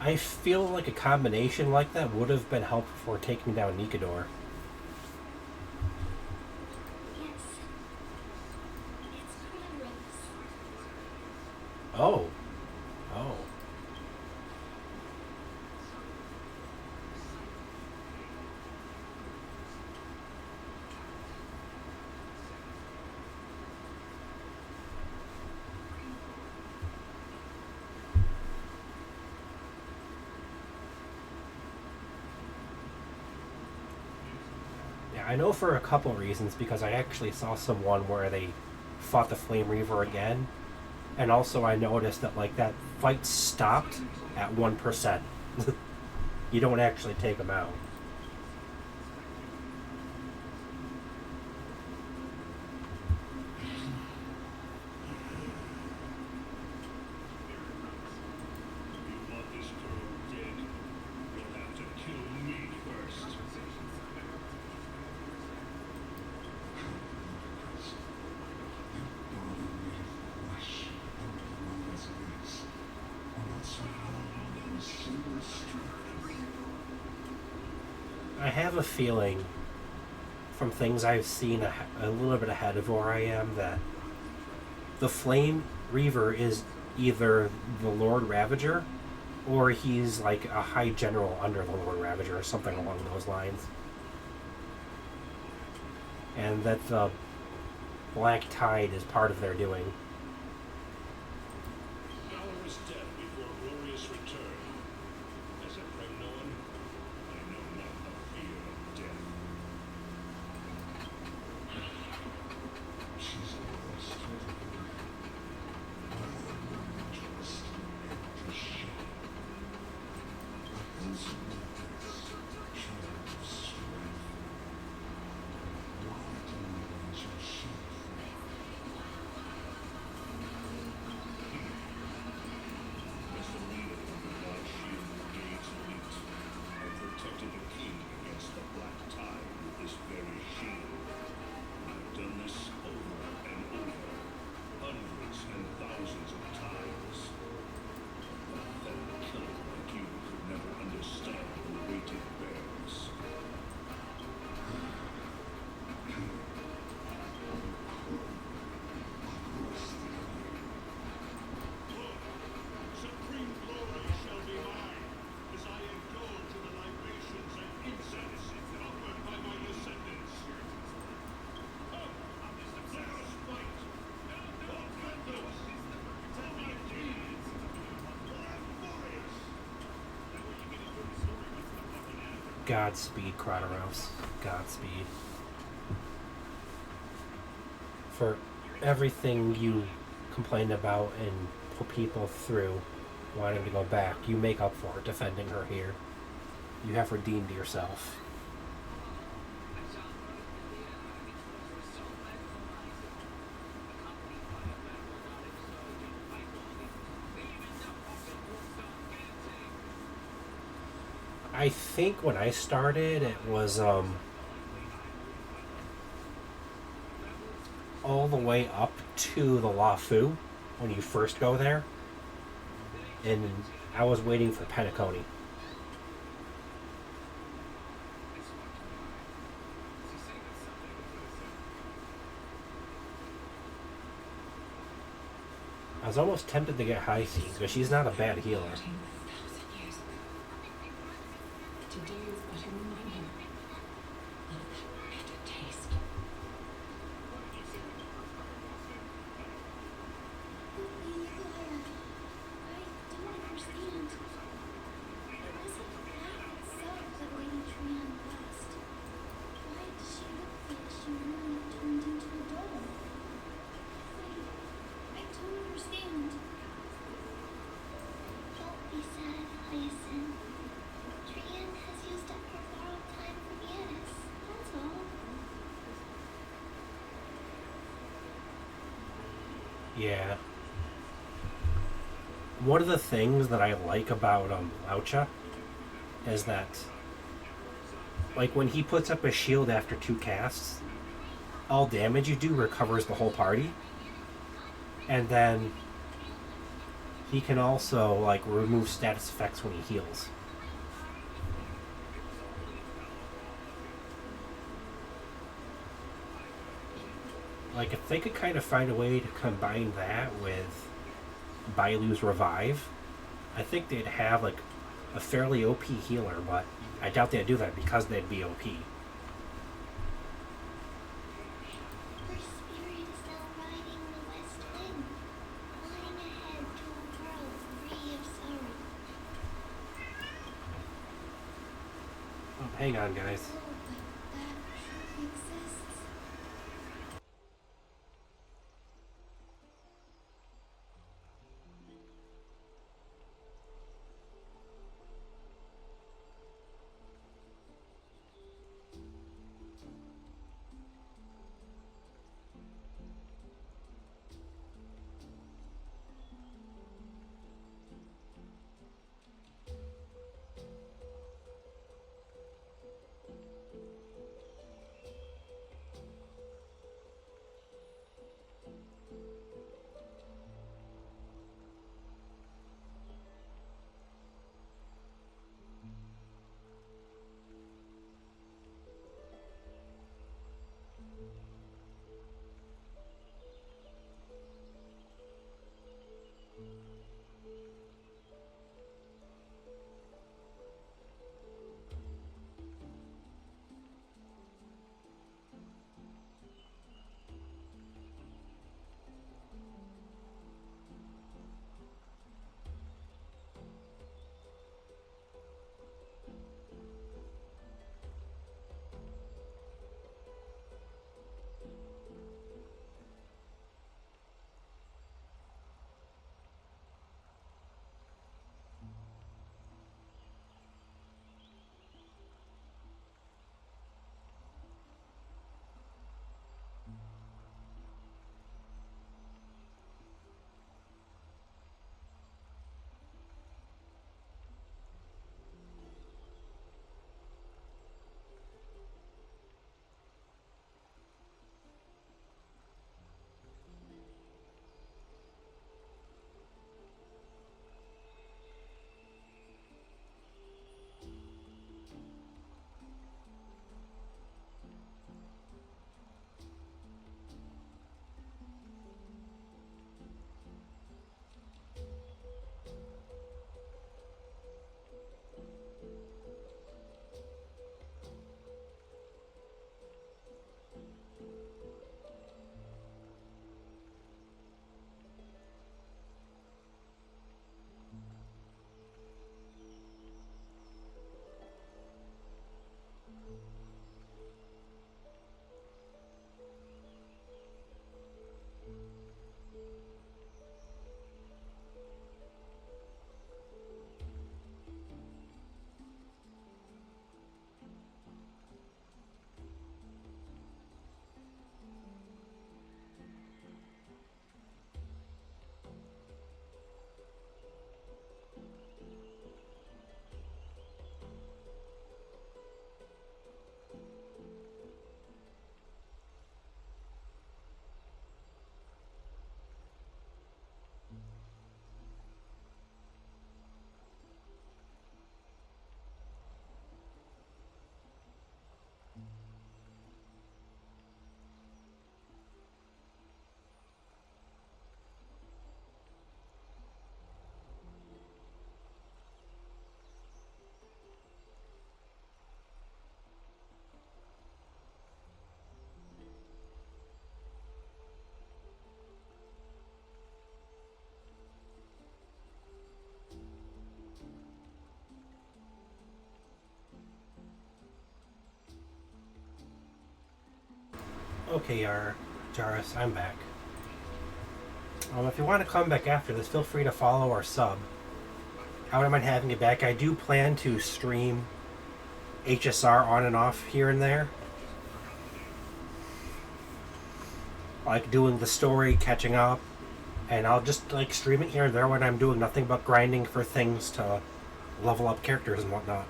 I feel like a combination like that would have been helpful for taking down Nikador. Yes. It's Primrose. Oh. Oh. Yeah, I know for a couple reasons, because I actually saw someone where they fought the Flame Reaver again, and also I noticed that like that fight stopped at 1%. You don't actually take them out. You want this girl dead? You'll have to kill me first. I have a feeling from things I've seen a little bit ahead of where I am that the Flame Reaver is either the Lord Ravager or he's like a high general under the Lord Ravager or something along those lines. And that the Black Tide is part of their doing. Valorous death before glorious return. As a Premnoan, I know not the fear of death. Godspeed, Kronos. Godspeed. For everything you complained about and put people through wanting to go back, you make up for it defending her here. You have redeemed yourself. I think when I started, it was all the way up to the LaFu when you first go there, and I was waiting for Penacony. I was almost tempted to get High Seas, but she's not a bad healer. 13,000 years ago. Today is but a reminder of that bitter taste. Nikolaya, I don't understand. It wasn't that itself that Lady Trian lost. Why does she look like she really turned into a doll? I don't understand. Don't be sad, Hyacinth. Trian has used up her borrowed time for Yanis. That's all. Yeah. One of the things that I like about Laucha is that, like, when he puts up a shield after 2 casts, all damage you do recovers the whole party. And then he can also, like, remove status effects when he heals. Like, if they could kind of find a way to combine that with Bailu's Revive, I think they'd have, like, a fairly OP healer, but I doubt they'd do that because they'd be OP. Her spirit is now riding the west wind, flying ahead to a world free of sorrow. Oh, hang on, guys. Oh, but that truly exists. Okay, Jaris, I'm back. If you want to come back after this, feel free to follow or sub. I wouldn't mind having you back. I do plan to stream HSR on and off here and there. Like doing the story, catching up, and I'll just like stream it here and there when I'm doing nothing but grinding for things to level up characters and whatnot.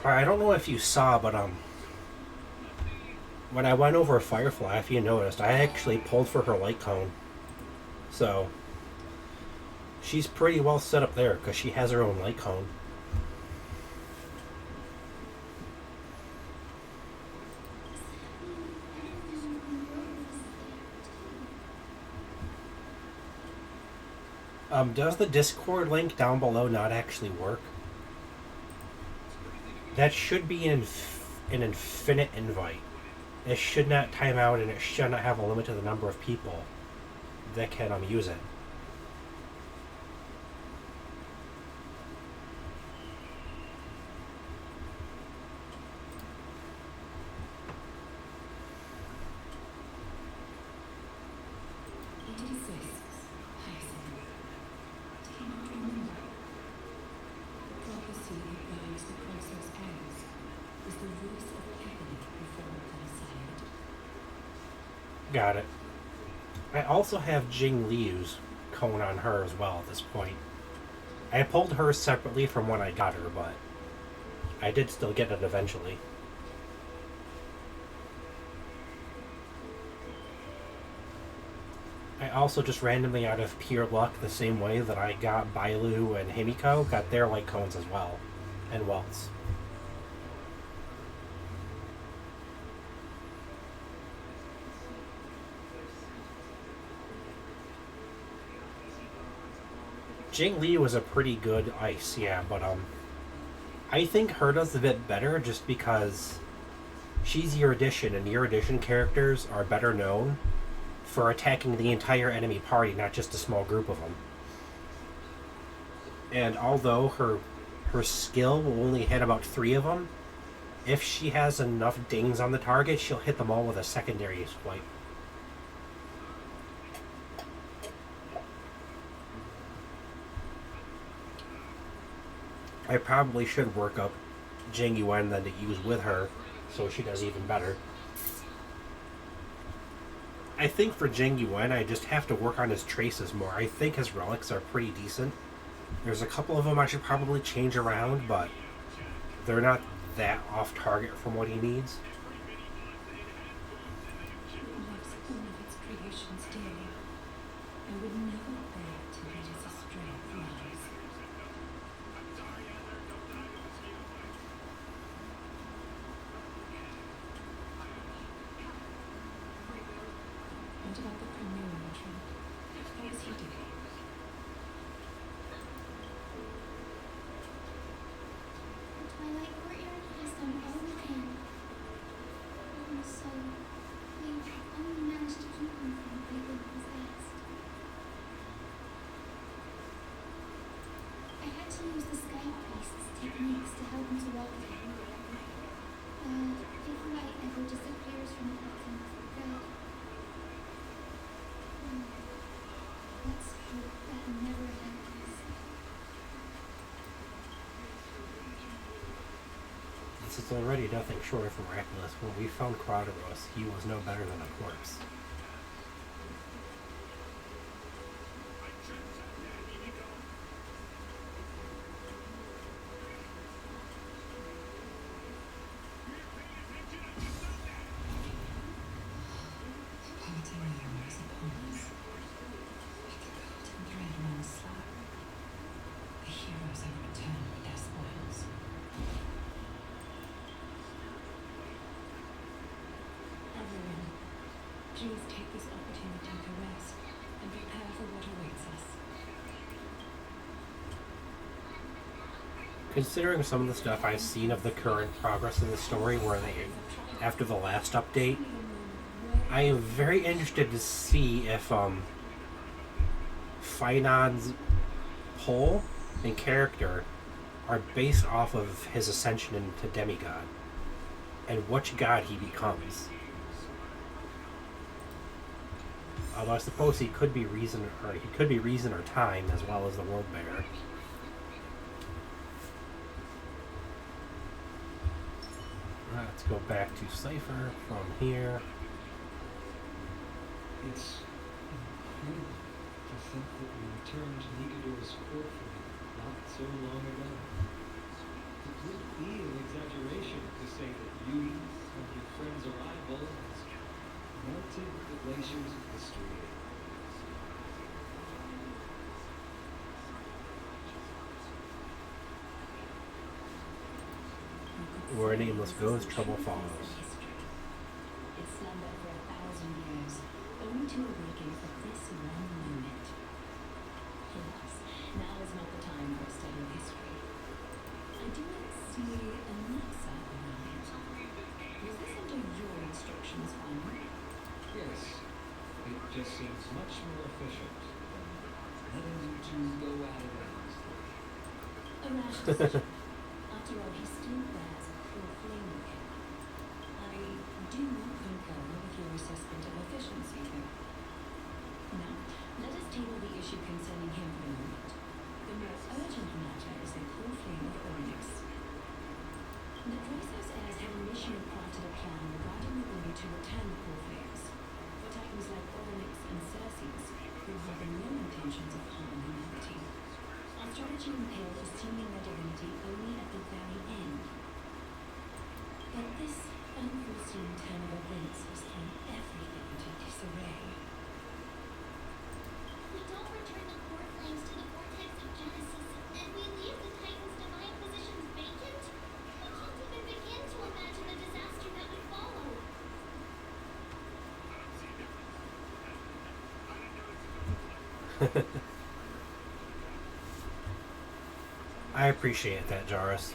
I don't know if you saw, but when I went over Firefly, if you noticed, I actually pulled for her light cone. So she's pretty well set up there because she has her own light cone. Does the Discord link down below not actually work? That should be an infinite invite. It should not time out, and it should not have a limit to the number of people that can use it. Got it. I also have Jing Liu's cone on her as well at this point. I pulled hers separately from when I got her, but I did still get it eventually. I also just randomly out of pure luck, the same way that I got Bailu and Himiko, got their light cones as well, and Welts. Jing Li was a pretty good ice, yeah, but I think her does a bit better just because she's Year Edition, and Year Edition characters are better known for attacking the entire enemy party, not just a small group of them. And although her skill will only hit about 3 of them, if she has enough dings on the target, she'll hit them all with a secondary swipe. I probably should work up Jing Yuan then to use with her, so she does even better. I think for Jing Yuan, I just have to work on his traces more. I think his relics are pretty decent. There's a couple of them I should probably change around, but they're not that off target from what he needs. This is already nothing short of miraculous. When we found Kratos, he was no better than a corpse. Please take this opportunity to rest and prepare for what awaits us. Considering some of the stuff I've seen of the current progress in the story, where they, after the last update, I am very interested to see if Finon's whole and character are based off of his ascension into demigod and which god he becomes. Although I suppose he could be reason, or time, as well as the world bearer. Let's go back to Cypher from here. It's incredible to think that we returned Nicodere's core from not so long ago. It would be an exaggeration to say that you and your friend's arrival has melted the glaciers of history. Where nameless goes, trouble follows. It slumbered for 1,000 years, only to awaken for this one moment. Alas, now is not the time for a study of history. I do not see Alexa around. Was this under your instructions, Finally? Yes, it just seems much more efficient than letting you two go at it endlessly. A rash decision. After all, he still bears a cruel flame with him. I do not concur with your assessment of efficiency here. Now, let us table the issue concerning him for a moment. The more urgent matter is the cruel flame of Oryx. The Chrysos heirs have initially crafted a plan regarding the way to return the cruel flames. For titans like Oryx and Circes, who have no intentions of harming humanity. Our strategy entails assuming their divinity only at the very end. But this unforeseen turn of events has thrown everything into disarray. We don't return the core flames to the vortex of Genesis, and we leave the Titan's divine positions vacant? I can't even begin to imagine the disaster that would follow. I appreciate that, Jarrus.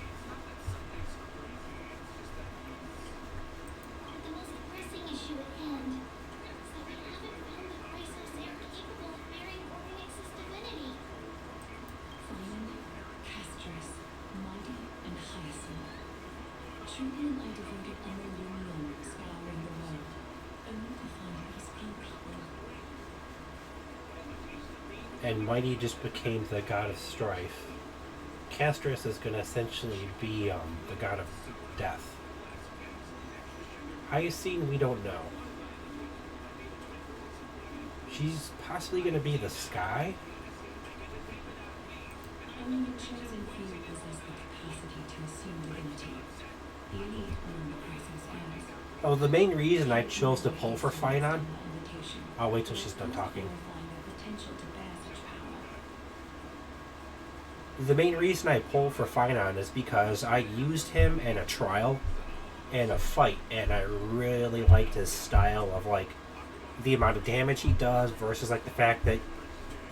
But the most pressing issue at hand is that we haven't found the Chrysos heir capable of bearing Oryx's divinity. Phylum, Castrus, Mydei, and Hyacinth. Truly, I devoted a millennium scouring the world, only to find these few people. And Mighty just became the god of strife. Castrus is going to essentially be the god of death. Hyacinth, we don't know. She's possibly going to be the sky. Only the chosen few possess the capacity to assume divinity. The elite among the Chrysos heirs. Oh, the main reason I chose to pull for Finon. I'll wait till she's done talking. The main reason I pulled for Finon is because I used him in a trial and a fight, and I really liked his style of like the amount of damage he does versus like the fact that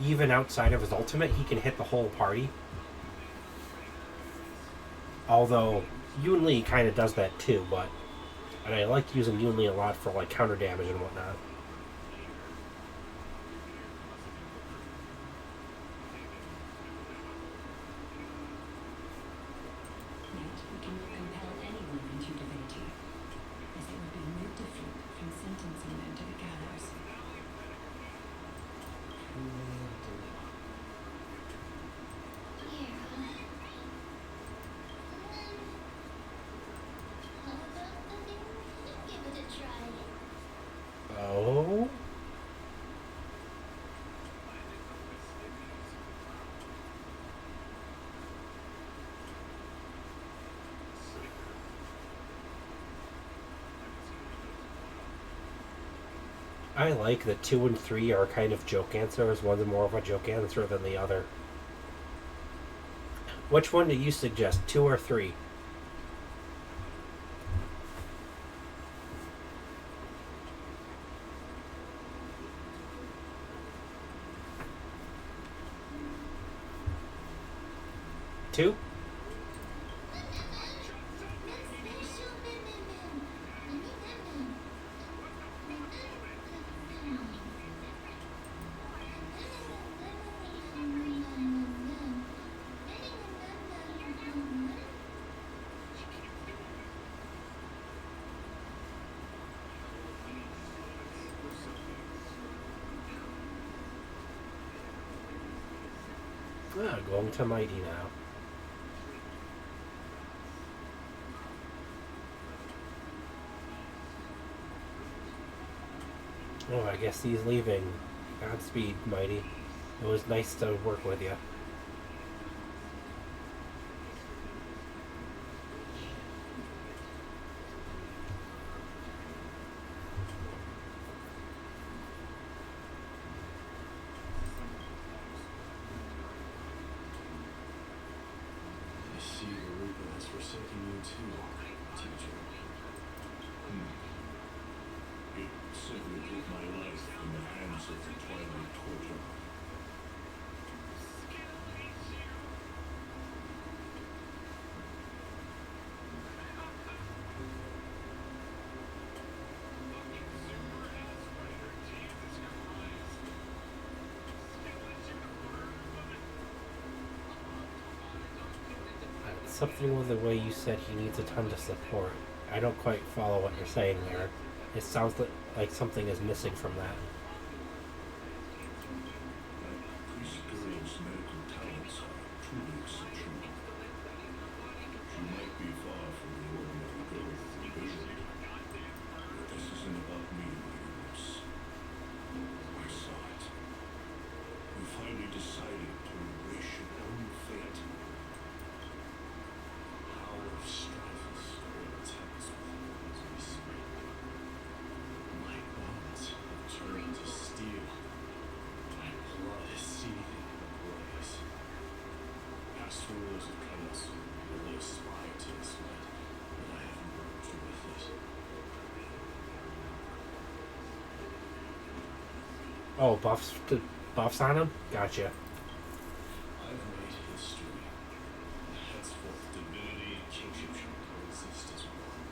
even outside of his ultimate he can hit the whole party. Although Yunli kind of does that too, and I like using Yunli a lot for like counter damage and whatnot. Oh? I like that 2 and 3 are kind of joke answers. One's more of a joke answer than the other. Which one do you suggest, 2 or 3? Two? Going to Mighty now. Oh, I guess he's leaving. Godspeed, Mighty. It was nice to work with you. I see the Reaper has forsaken you too, teacher. It simply put my life in the hands of the Twilight Torture. Something with the way you said he needs a ton of support. I don't quite follow what you're saying there. It sounds like something is missing from that. Priest girl's medical talents are truly exceptional. She might be far from the ordinary girl from vision. But this isn't about me, my universe. I saw it. You finally decided to embrace your own fate. Power of strife and stolen temples with we speak. My bones have turned to steel. My blood is seething in the blaze. Past rulers of chaos merely aspire to this light, but I have merged with it. Oh, buffs on him? Gotcha. I've made history. Henceforth, divinity and kingship shall coexist as one.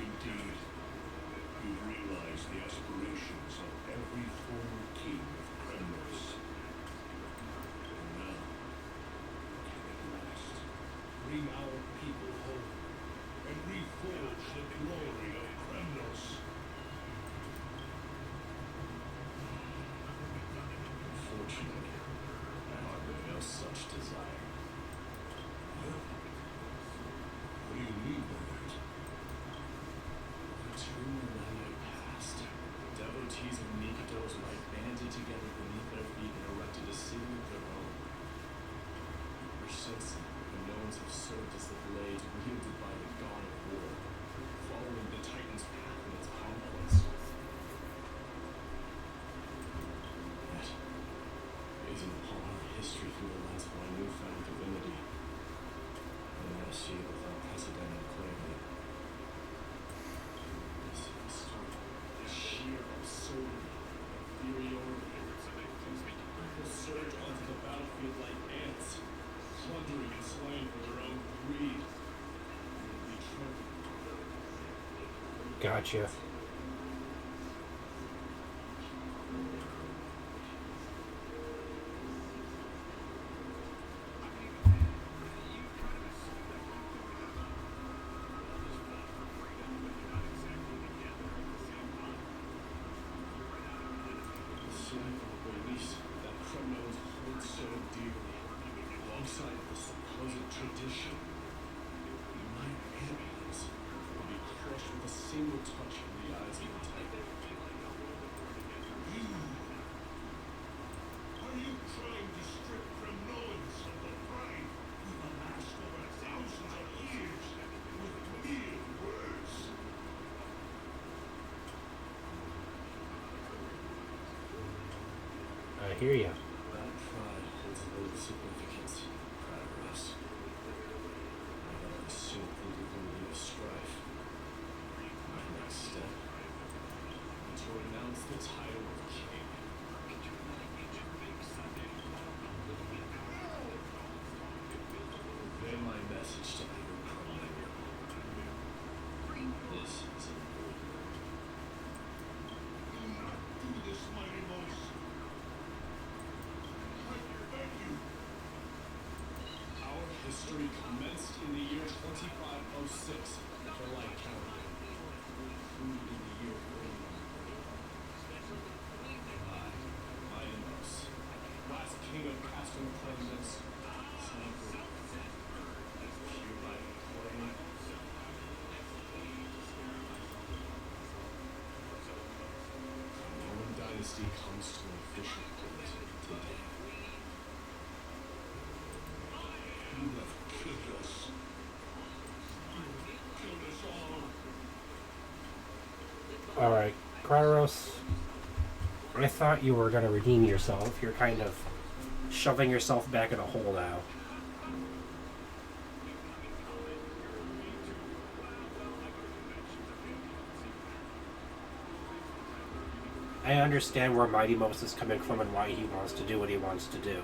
Indeed, you realize the aspirations of every former king of Kremnos. And now, can at last bring our people home and reforge the glory of Kremnos. Unfortunately, I harbor no such desire. Well, what do you mean by that? For 2 millennia past, devotees of Nikado's light banded together beneath their feet and erected a city of their own. Ever since then, the Knowns have served as the blade wielded by the god of war, following the Titan's path in its conquest. Yet, gazing upon our history through the lens of my newfound divinity, I now see it with unprecedented clarity. This history is sheer absurdity, inferiority. People surge onto the battlefield like ants, plundering and slaying for their own greed. We trample. Gotcha. The city of beliefs that Kremnos hold so dearly, alongside the supposed tradition, my enemies will be crushed with a single touch from the eyes of the Titan. Are you trying to strip Kremnoans of the pride we've amassed over thousands of years with mere words? I hear you. That pride holds little significance, Prateros. I have assumed the divinity of strife. My next step is to renounce the title of king. Convey my message to every Kremlin. This is an order. Do not do this, mighty Mos. I beg you. Our history commenced in the year 2506 for light calendar. Concluded in the year 41. casting claimants, sample, hereby proclaim. The Norman dynasty comes to an official close today. You have killed us. You have killed us all. Alright, Kratos, I thought you were going to redeem yourself. You're kind of shoving yourself back in a hole now. I understand where Mighty Most is coming from and why he wants to do what he wants to do.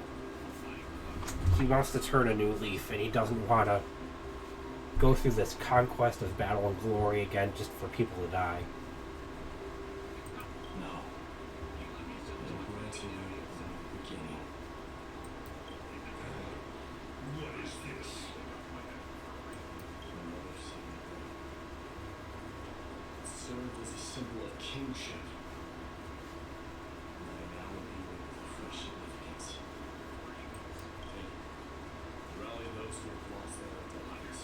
He wants to turn a new leaf, and he doesn't want to go through this conquest of battle and glory again just for people to die. No. I'm granting you a new beginning. What is this? Another signature. It served as a symbol of kingship. And I now view it with fresh significance. Rally those who have lost their identities.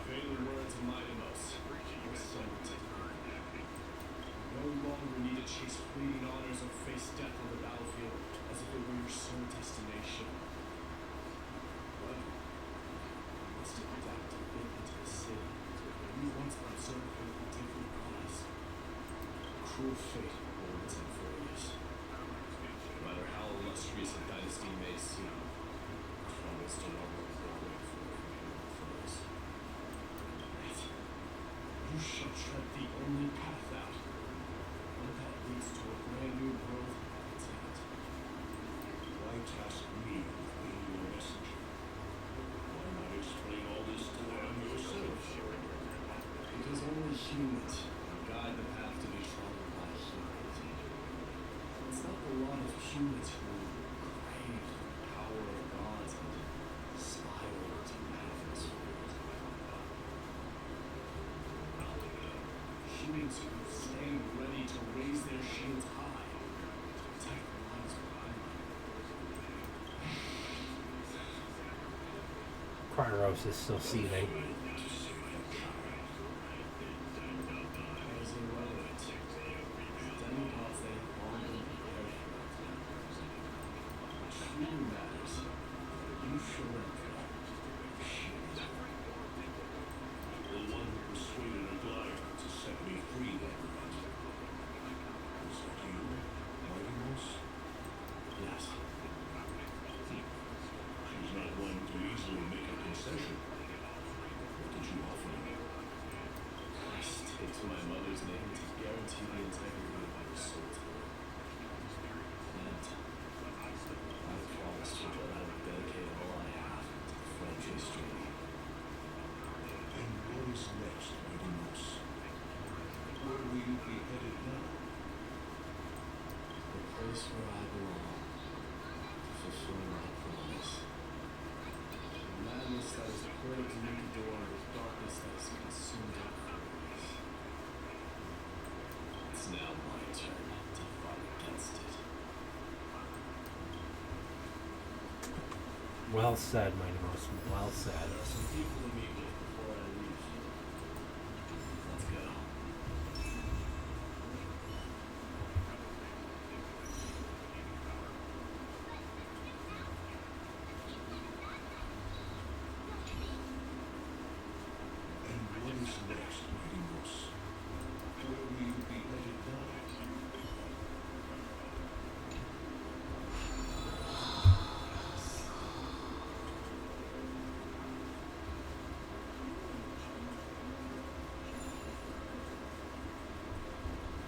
Convey the words of Mightymost. Your son to no longer need to chase fleeting honors or face death on the battlefield as if it were your sole destination. However, you must adapt to fit into the city you once observed with a different eyes. Cruel fate awaits in 4 years. No matter how illustrious a dynasty may seem, troubles do not look the way for foes. Yet, you shall tread the only path out, one that leads to a brand new world at its end. Why task me with being your messenger? Why not explain all this to them yourself? Because only humans can guide the path to be trodden by humans. It's not the lot of humans who crave the power of gods and spiral into madness for it. Humans who stand ready to raise their shields high to protect the lives behind them. Kratos is still seething. As irrelevant, demigods they have long been prepared for that time. What truly matters, you shall enter. The one who persuaded a Goliath to set me free that night. Was that you, Mighty Mouse? Yes. She's not one to easily make a concession. What did you offer me? I staked my mother's name to guarantee the integrity of your soul to her. And I promised her that I would dedicate all I have to the French journey. And what is next, Mighty Mouse? Where will you be headed now? The place where I belong, to fulfill my promise. The madness that has plagued Nikador and the darkness that has consumed our families. It's now my turn to fight against it. Well said, Mighty Most. Well said. There are some people to meet with before I leave. Let's go. And what is next, Mighty Mouse? Where will you be headed now?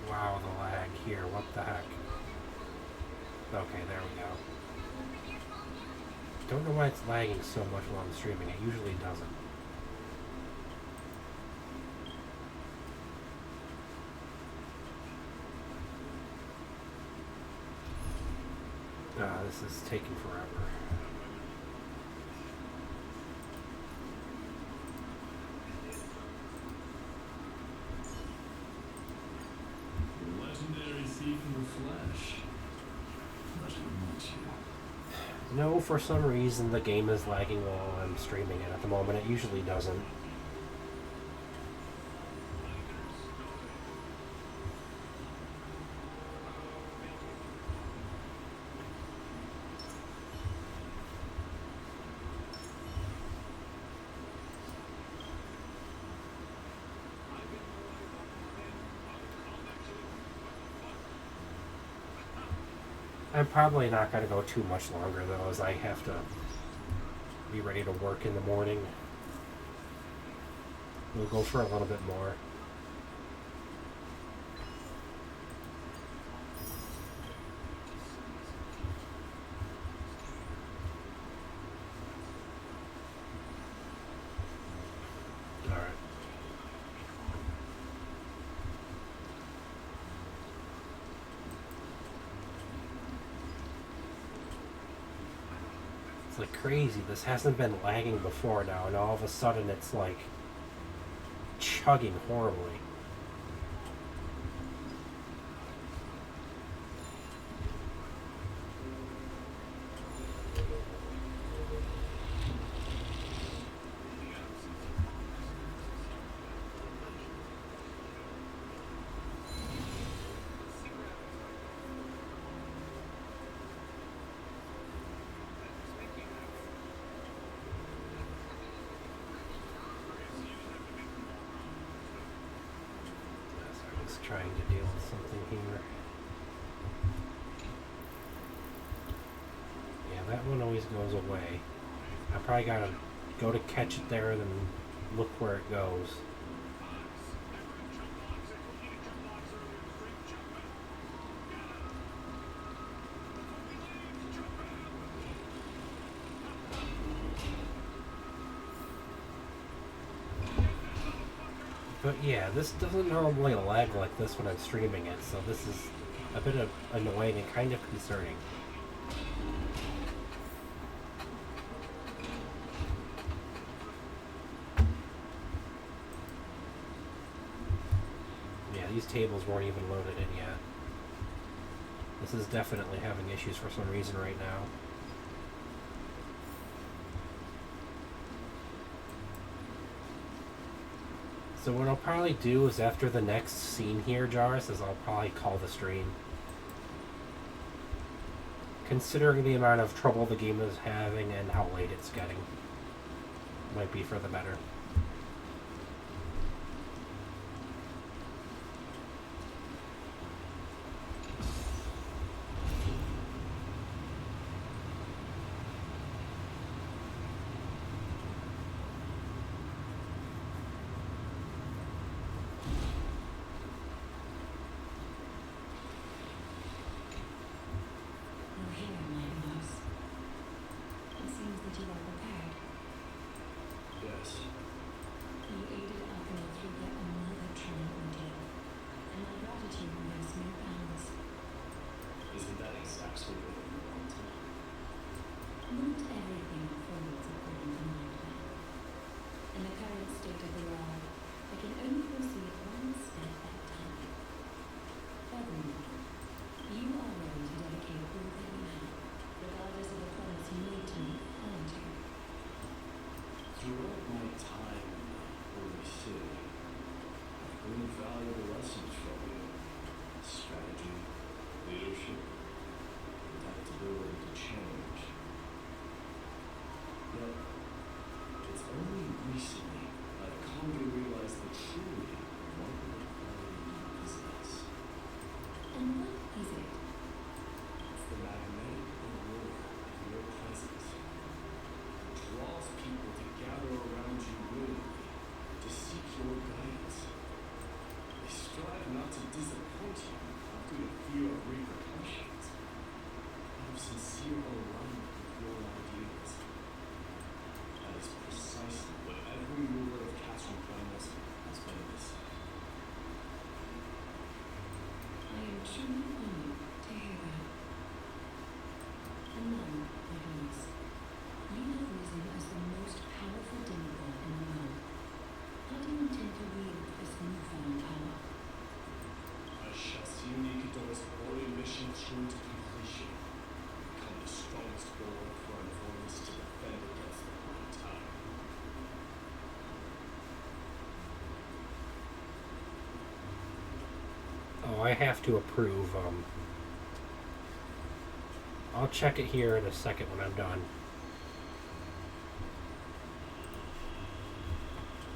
Wow, the lag here. What the heck? Okay, there we go. Don't know why it's lagging so much while I'm streaming. It usually doesn't. This is taking forever. Legendary thief in the flesh. Not much you. No, for some reason the game is lagging while I'm streaming it at the moment. It usually doesn't. I'm probably not going to go too much longer, though, as I have to be ready to work in the morning. We'll go for a little bit more. Alright. It's like crazy. This hasn't been lagging before now, and all of a sudden it's like chugging horribly. Trying to deal with something here. Yeah, that one always goes away. I probably gotta go to catch it there, then look where it goes. But yeah, this doesn't normally lag like this when I'm streaming it, so this is a bit of annoying and kind of concerning. Yeah, these tables weren't even loaded in yet. This is definitely having issues for some reason right now. So what I'll probably do is after the next scene here, Jarvis, is I'll probably call the stream. Considering the amount of trouble the game is having and how late it's getting. Might be for the better. You're here, my nurse. It seems that you are prepared. Yes. You aided Alchemy through yet another trying ordeal, and my gratitude knows no bounds. Isn't that exactly what you wanted? Not everything unfolds according to my plan. In the current state of the world, I can only proceed one step at a time. Furthermore, you are ready to dedicate all that you have, regardless of the promise you made to me prior to. Throughout my time in the Holy City, I've gleaned valuable lessons from you. Strategy, leadership, adaptability to change. Yet, it's only recently I've come to realize the truly remarkable quality you possess. And what is it? It's the magnetic allure of your presence. It draws people to gather around you willingly, to seek your guidance. They strive not to disappoint you, not through the fear of repercussions, out of sincere alignment I have to approve. I'll check it here in a second when I'm done.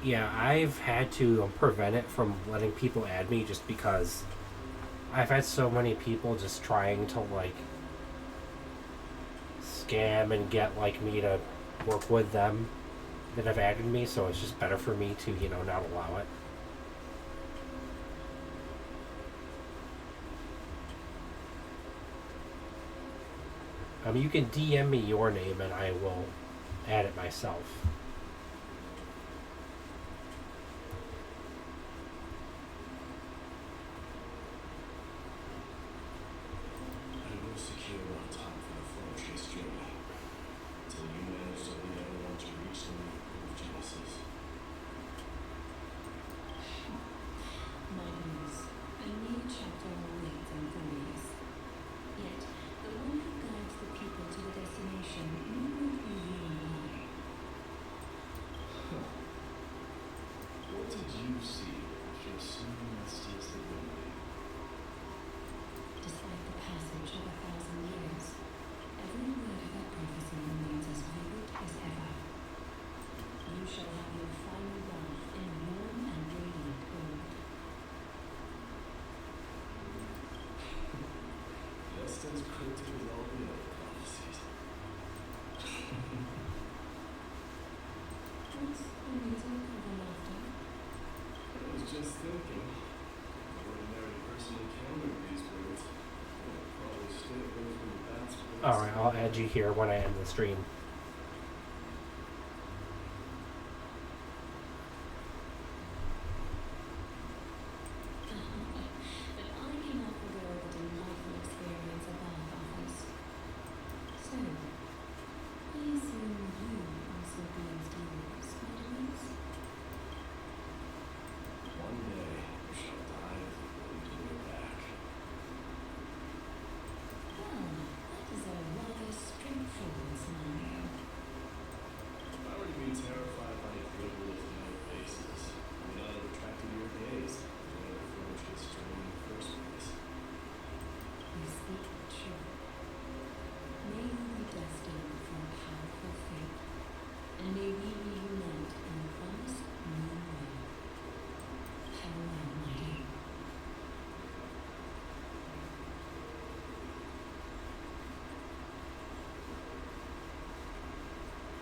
Yeah, I've had to prevent it from letting people add me just because I've had so many people just trying to like scam and get like me to work with them that have added me, so it's just better for me to, not allow it. You can DM me your name and I will add it myself. I will secure on top for the floor chase journey. Until you manage to lead everyone to reach the new of Genesis. My news. A new chapter awaits and brews. Yet, the one who guides the people to the destination may not be you and I. What did you see after assuming that steals the memory? Despite the passage of 1,000 years, every word of that prophecy remains as vivid as ever. You shall have your final wealth in warm and radiant gold. Just as cryptic as all the other prophecies. What's the reason for the laughter? I was just thinking, if an ordinary person encountered these words, they would probably stay away from the bats. Alright, I'll add you here when I end the stream. But I cannot forgo the delightful experience above offers. So, I assume you also glanced your spiderwebs? One day, you shall die and do it back. Well, that is a rather straightforward scenario. If I were to be terrified by a privilege on no basis, I would not have attracted your gaze and never forged this journey in the first place. You speak the truth. May you be destined for a powerful fate, and may we reunite in the promised new world. Farewell, my dear.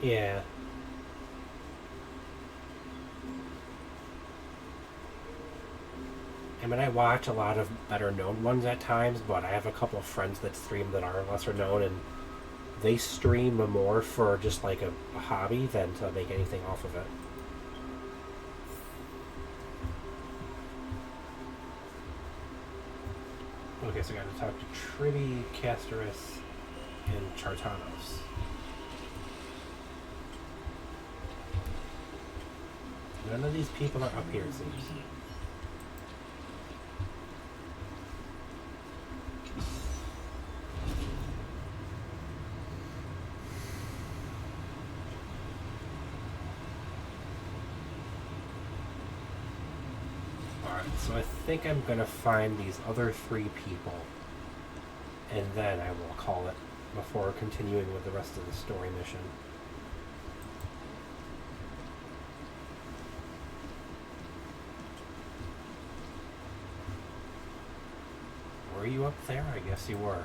Yeah. I mean, I watch a lot of better known ones at times, but I have a couple of friends that stream that are lesser known, and they stream more for just like a hobby than to make anything off of it. Okay, so I got to talk to Tribi, Casterus, and Chartanos. None of these people are up here, it seems. Alright, so I think I'm gonna find these other 3 people, and then I will call it before continuing with the rest of the story mission. Were you up there? I guess you were.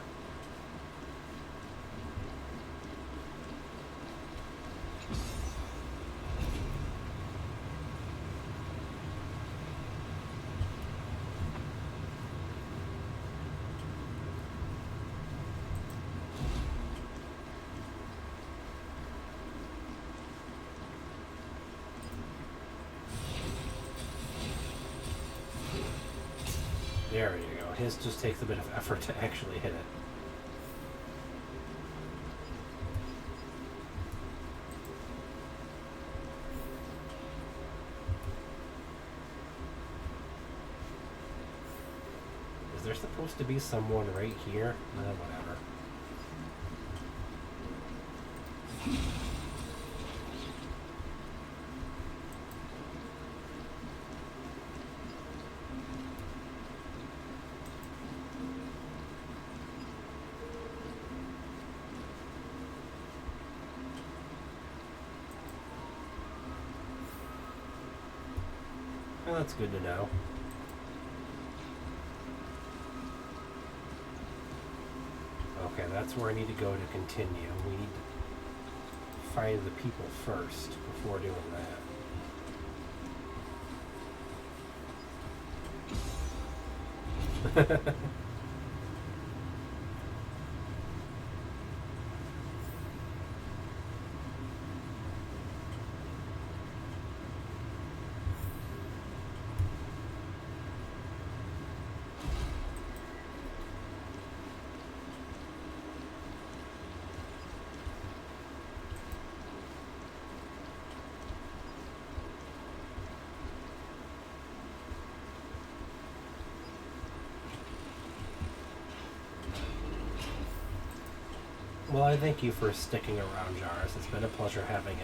There you go. His just takes a bit of effort to actually hit it. Is there supposed to be someone right here? Whatever. Well, that's good to know. Okay, that's where I need to go to continue. We need to find the people first before doing that. Well, I thank you for sticking around, Jars. It's been a pleasure having you.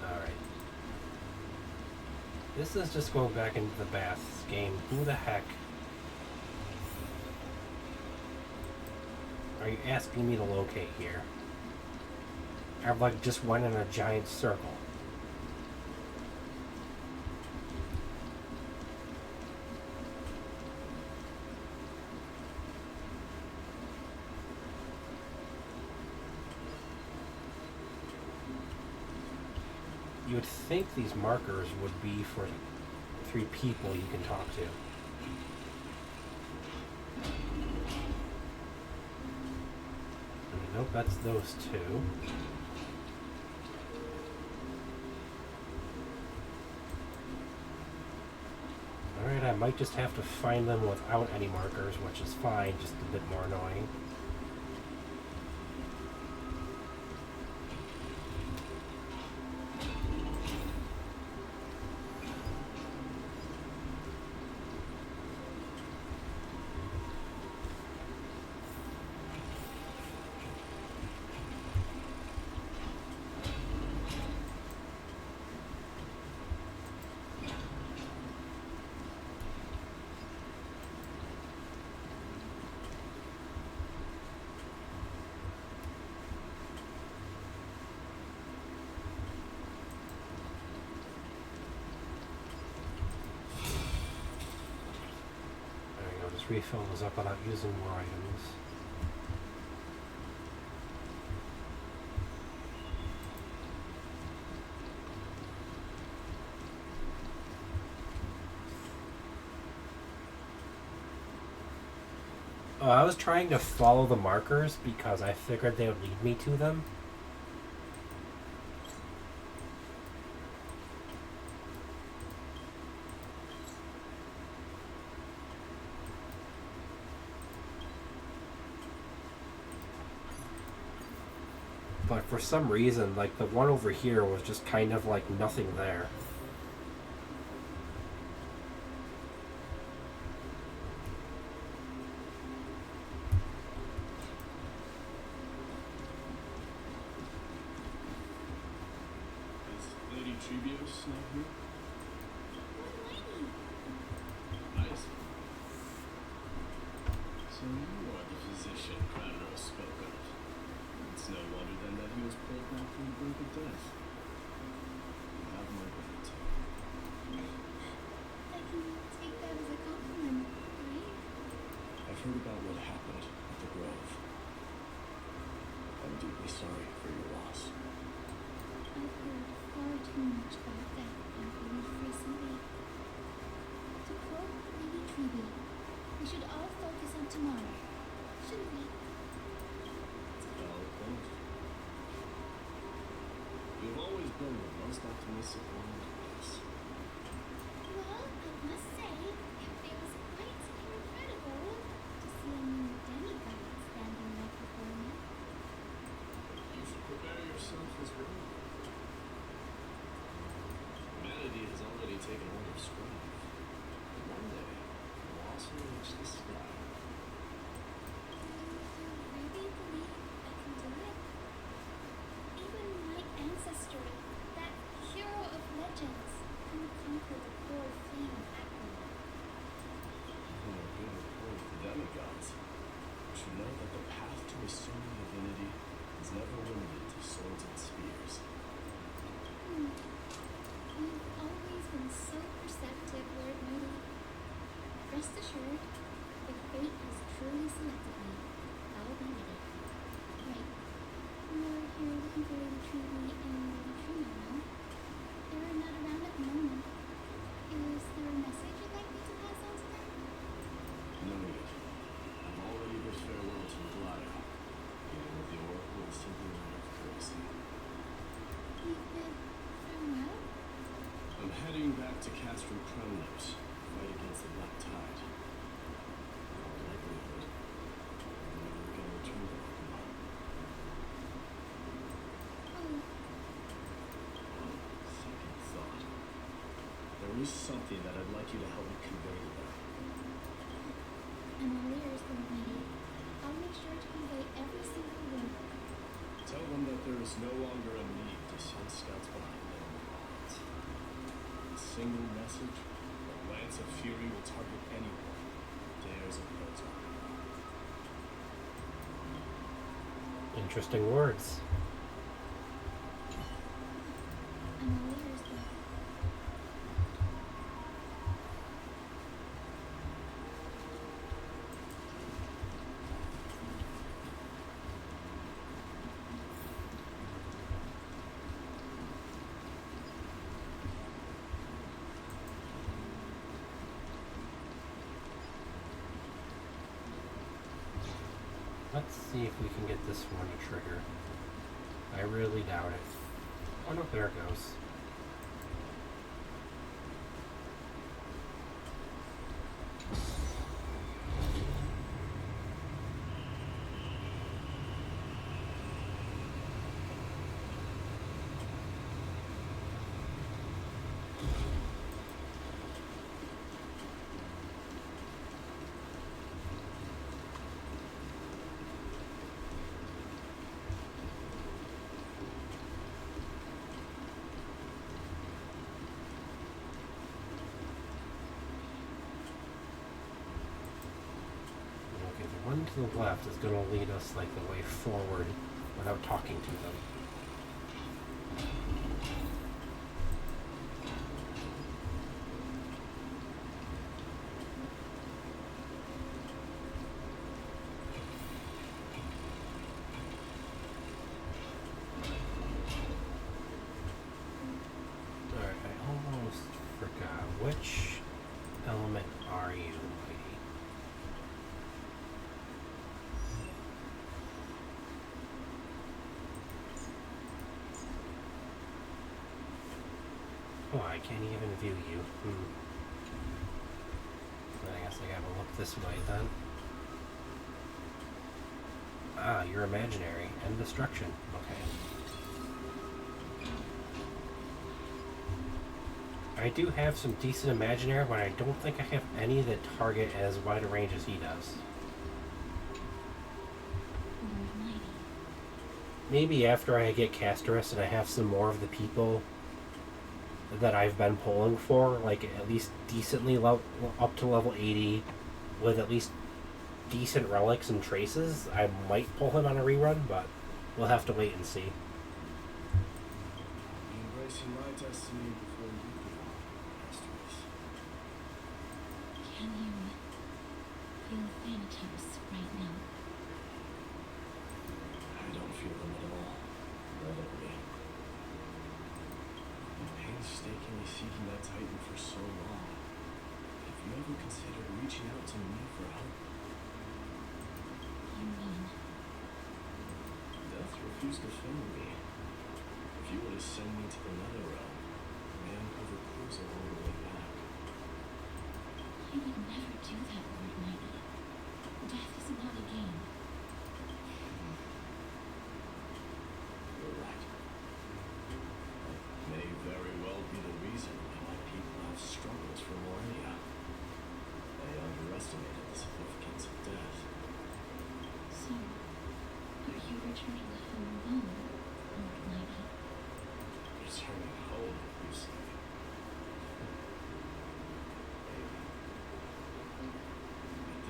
Alright. This is just going back into the Baths game. Who the heck are you asking me to locate here? I've like just went in a giant circle. You would think these markers would be for 3 people you can talk to. Nope, that's those 2. Alright, I might just have to find them without any markers, which is fine, just a bit more annoying. Refill those up without using more items. Oh, I was trying to follow the markers because I figured they would lead me to them. But for some reason, like, the one over here was just kind of like nothing there. Is Lady Trebios not here? Nice. So you are the physician Cranmer spoke of. It's no wonder then that he was pulled back from the brink of death. You have my gratitude. I can take that as a compliment, right? I've heard about what happened at the Grove. I'm deeply sorry for your loss. I've heard far too much about that in grief recently. To quote Lady Trivia, we should all focus on tomorrow, shouldn't we? It's a valid point. You've always been the most optimistic one in the place. Well, I must say, it feels quite incredible to see a new demigod standing right before me. You should prepare yourself as well. Humanity has already taken hold of Strife. And one day, it will also reach the sky. Do you really believe I can do it? Even my ancestor, that hero of legends, can conquer for the poor flame of Acheron. In a good rapport with the demigods, you should know that the path to assuming divinity is never limited to swords and spears. You've always been so perceptive, Lord Mydei. Rest assured, if fate has truly selected me, I'll be with it. Right. You're here looking for Lady Trudy and Lady Trina, no? They're not around at the moment. Is there a message you'd like me to pass on to them? No need. I've already bid farewell to Gladio. Meeting with the Oracle is simply a matter of courtesy. You've bid farewell? I'm heading back to Castro Kronos, fight against the Black Tide. In all likelihood, I'm never again return to Pokemon. Oh, Second thought. There is something that I'd like you to help me convey to them. I'm all ears, Lord Mydei. I'll make sure to convey every single word. Tell them that there is no longer a need to send scouts behind enemy lines. A single message, a lance of fury will target anyone who dares oppose our power. Interesting words. I'm all ears, Lord. Let's see if we can get this one to trigger. I really doubt it. Oh no, there it goes. Okay, the one to the left is going to lead us like the way forward without talking to them. Alright, I almost forgot. Which element are you, lady? Oh, I can't even view you. I guess I gotta look this way then. Ah, you're imaginary. And destruction. Okay. I do have some decent imaginary, but I don't think I have any that target as wide a range as he does. Lord Mydei. Maybe after I get Casterus and I have some more of the people that I've been pulling for, like at least decently up to level 80, with at least decent relics and traces, I might pull him on a rerun, but we'll have to wait and see. I'll be embracing my destiny before you do, Casterus. Can you feel Thanatos right now? I don't feel them at all. Readily. I've been painstakingly seeking that Titan for so long. Have you ever considered reaching out to me for help? You mean Death refused to fail me. If you were to send me to the Netherrealm, man covered clues along the way back. I would never do that, Lord Mydei. Death is not a game. You're right. That may very well be the reason why my people have struggled for millennia. They underestimated the significance of death. So, are you returning home alone, Lord Mydei? Returning home, you say?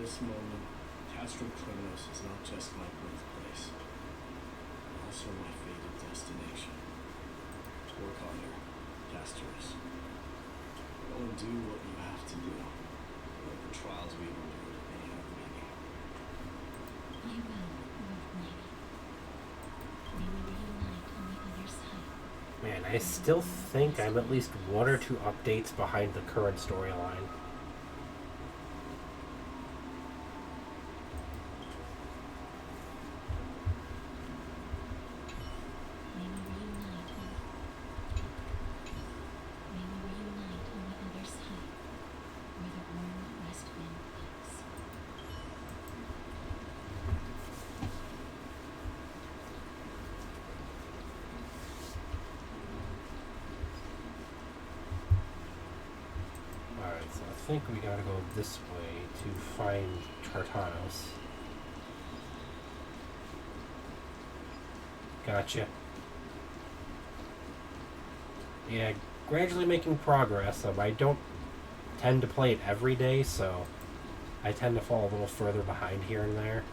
this moment, Castro Kronos is not just my birthplace, but also my fated destination. Work harder, Castorus. Go and do what you have to do. Let the trials we endured may have meaning. I will, Lord Mighty. May we reunite on the other side. Man, I still think I'm at least one or two updates behind the current storyline. May we reunite on the other side, where the warm west wind blows. Alright, so I think we gotta go this way to find Tartanos. Gotcha. Yeah, gradually making progress. I don't tend to play it every day, so I tend to fall a little further behind here and there.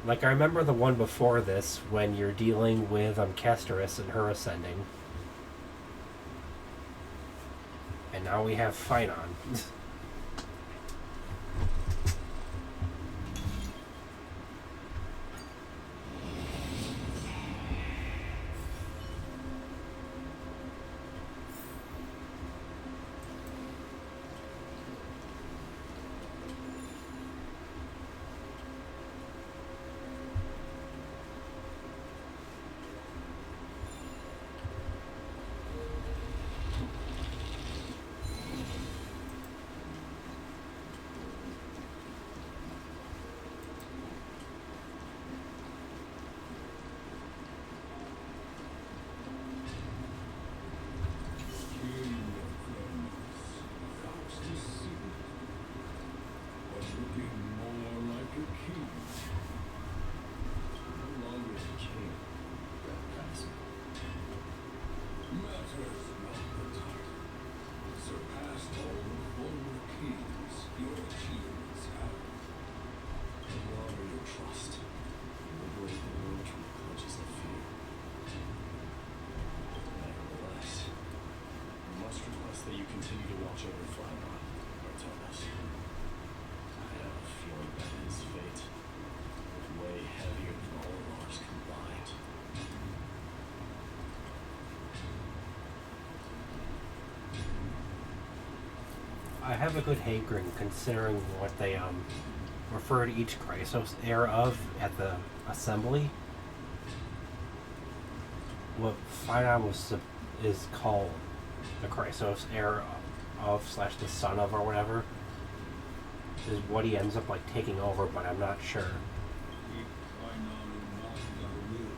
Like, I remember the one before this, when you're dealing with Castorus and her ascending. And now we have Finon. King of Kronos, that's the secret. But looking more like a king. No longer a king, that pass me. Matters not the title. Surpassed all the former kings your achievements have. No longer your trust. Liberate the world from the clutches of fear. Nevertheless, I must request that you continue to watch over Finon, Artemis. I have a feeling that his fate is way heavier than all of ours combined. I have a good hankering considering what they refer to each Chrysos heir of at the assembly. What Finon is called the Chrysos heir of / the son of or whatever is what he ends up like taking over, but I'm not sure. Keep Finon in mind, I will.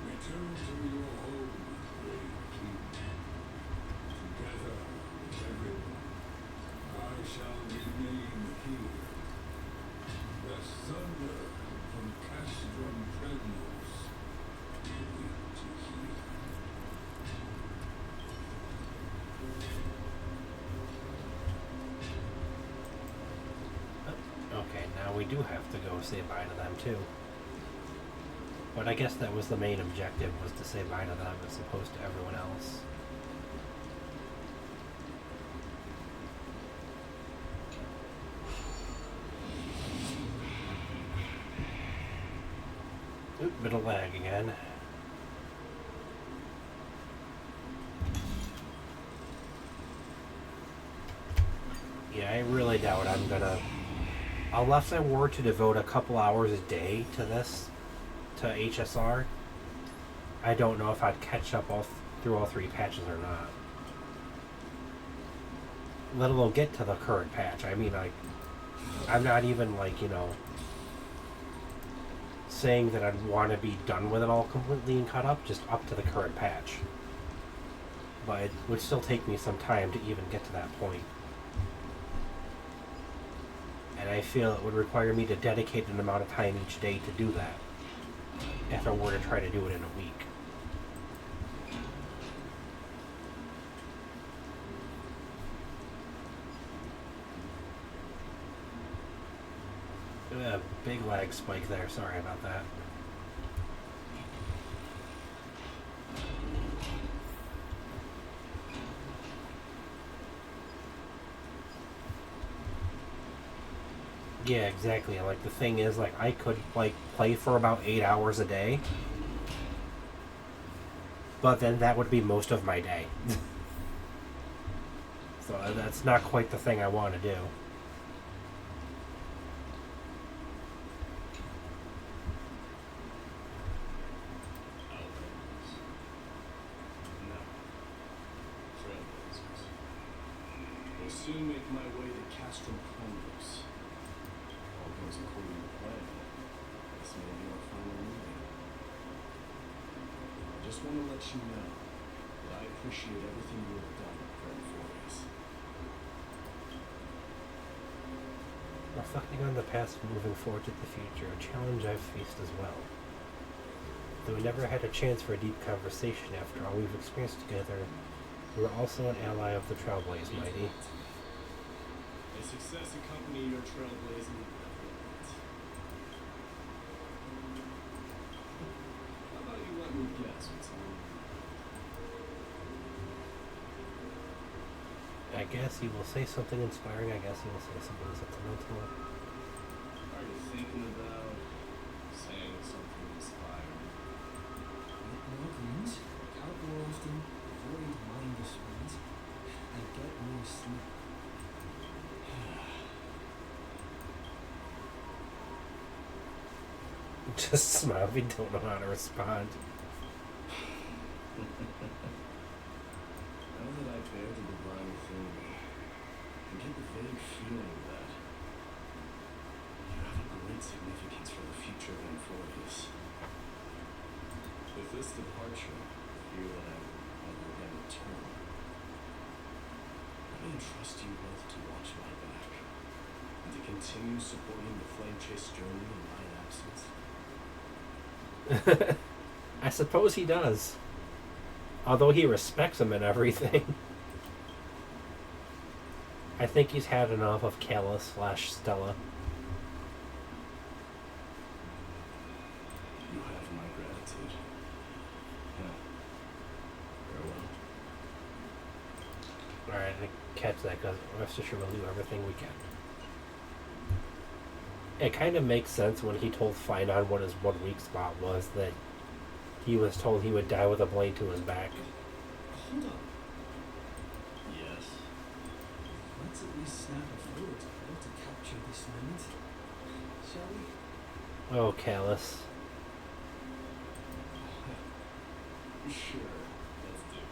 Return to your home, brave king. Together with everyone, I shall remain here. The thunder from Castrum Kronos will wait to hear. Okay, now we do have to go say bye to them too. But I guess that was the main objective, was to say bye to them as opposed to everyone else. Oop, bit of lag again. Yeah, I really doubt I'm gonna... Unless I were to devote a couple hours a day to this, to HSR, I don't know if I'd catch up through all three patches or not. Let alone get to the current patch. I mean, like, I'm not even, like, you know, saying that I'd want to be done with it all completely and caught up, just up to the current patch. But it would still take me some time to even get to that point. And I feel it would require me to dedicate an amount of time each day to do that, if I were to try to do it in a week. Big lag spike there. Sorry about that. Yeah, exactly. Like, the thing is, like, I could, like, play for about 8 hours a day. But then that would be most of my day. So that's not quite the thing I want to do. Outlanders. No. Trailblazers. Will soon make my way to Castro Chronos. All goes according to plan. This may be our final meeting. I just want to let you know that I appreciate everything you have done, Grand Fortress. Reflecting on the past and moving forward to the future, a challenge I've faced as well. Though we never had a chance for a deep conversation after all we've experienced together, you were also an ally of the Trailblaze, Mydei. May success accompany your trailblazing endeavors. How about you let me guess what's on your mind? I guess he will say something inspiring. I guess he will say something sentimental. Are you thinking about saying something inspiring? Migraines, out more often, avoid mindless ones, and get more sleep. Just smile if you don't know how to respond. Now that I bear the divine within me, I get the vague feeling that you have a great significance for the future of Amphorius. With this departure, I fear that I will never again return. I entrust you both to watch my back, and to continue supporting the Flame Chase journey in my absence. I suppose he does. Although he respects him and everything. I think he's had enough of Kala/Stella. You have my gratitude. Now, farewell. Alright, I didn't catch that because rest assured we'll do everything we can. It kind of makes sense when he told Finon what his 1 weak spot was, that he was told he would die with a blade to his back. Hold on. Yes. Let's at least snap a photo together to capture this moment. Shall we? Oh, Callus. Sure. Let's do it.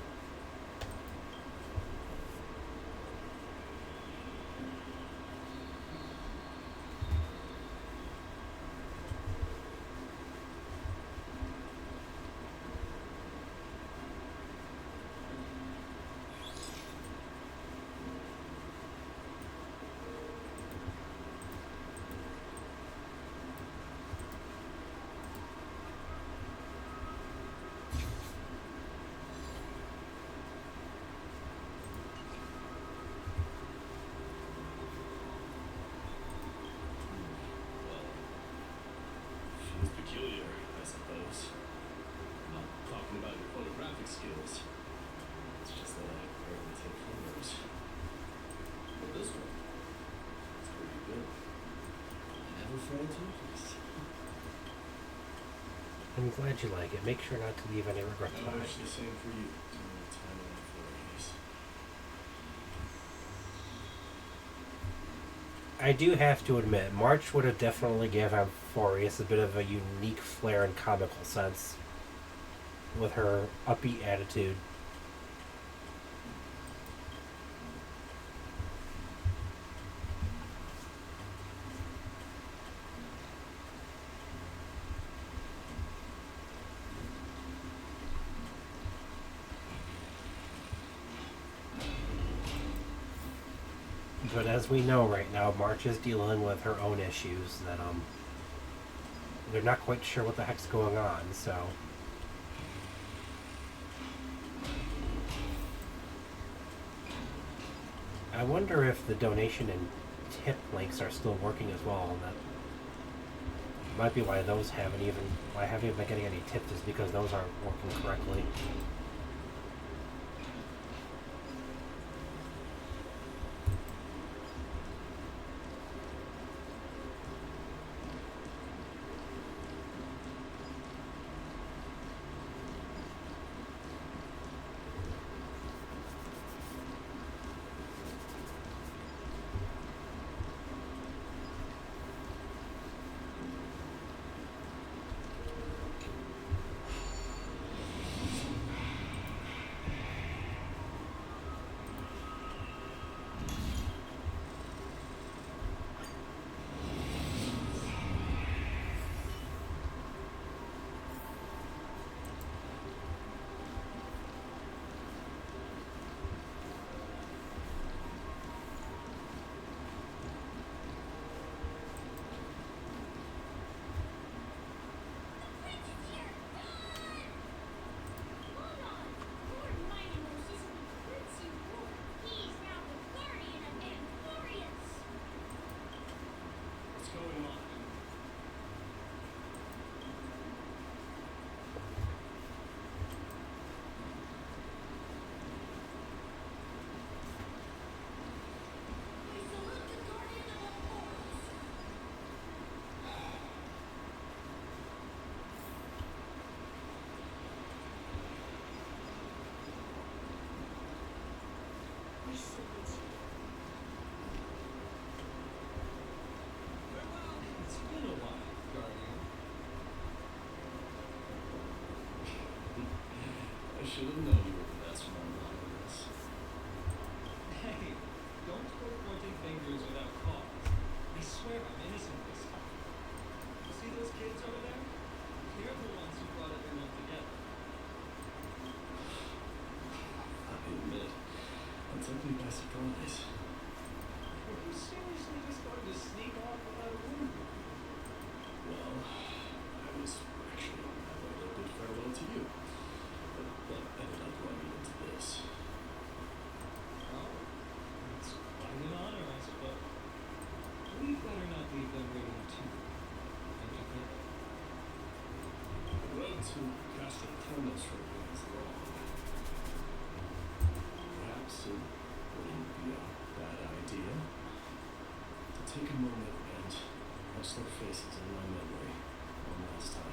She's peculiar, I suppose. Not talking about your photographic skills. It's just that I rarely take photos. But this one, it's pretty good. Never fail to impress. I'm glad you like it. Make sure not to leave any regrets I behind. wish the same for you during your time in Amphorius. I do have to admit, March would have definitely given Amphorius a bit of a unique flair and comical sense with her upbeat attitude. But as we know right now, March is dealing with her own issues that they're not quite sure what the heck's going on, so I wonder if the donation and tip links are still working as well. Might be why those haven't even, why I haven't even been getting any tips is because those aren't working correctly. What's going on? It's been a while, Guardian. I should have known you were the best one on this. Hey, don't go pointing fingers without cause. I swear I'm innocent this time. You see those kids over there? They're the ones who brought everyone together. I admit, that took me by surprise. Were you seriously just going to sneak off without a word? Well, I was actually on my way to bid farewell to you. But that ended up running into this. Oh, it's quite an honor, I suppose. We'd better not leave them waiting too. Don't you think? The road to Castle Chronosphere is long. Perhaps it wouldn't be a bad idea to take a moment and etch their faces in my memory one last time.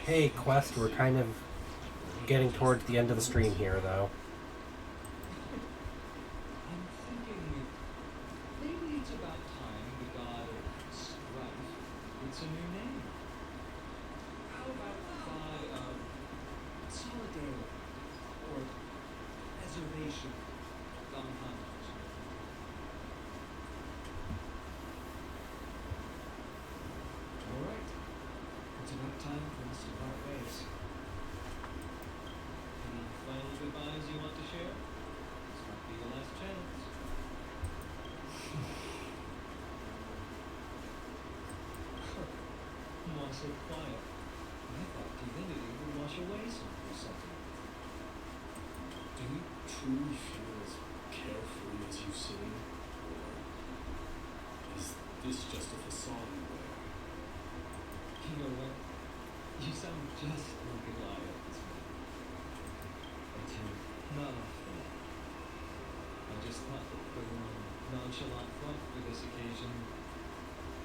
Hey, Quest, we're kind of getting towards the end of the stream here, though. I'm thinking maybe it's about time the god of strife gets a new name. How about the god of solidarity or preservation? All right, it's about time for us to part ways. Any final goodbyes you want to share? This might be the last chance. Why so quiet? I thought divinity would wash away something. Do you truly feel as carefree as you seem? Or is this just a facade you wear? You know what? You sound just like Goliath this morning. But you're not off the mark. I just thought that putting on a nonchalant front for this occasion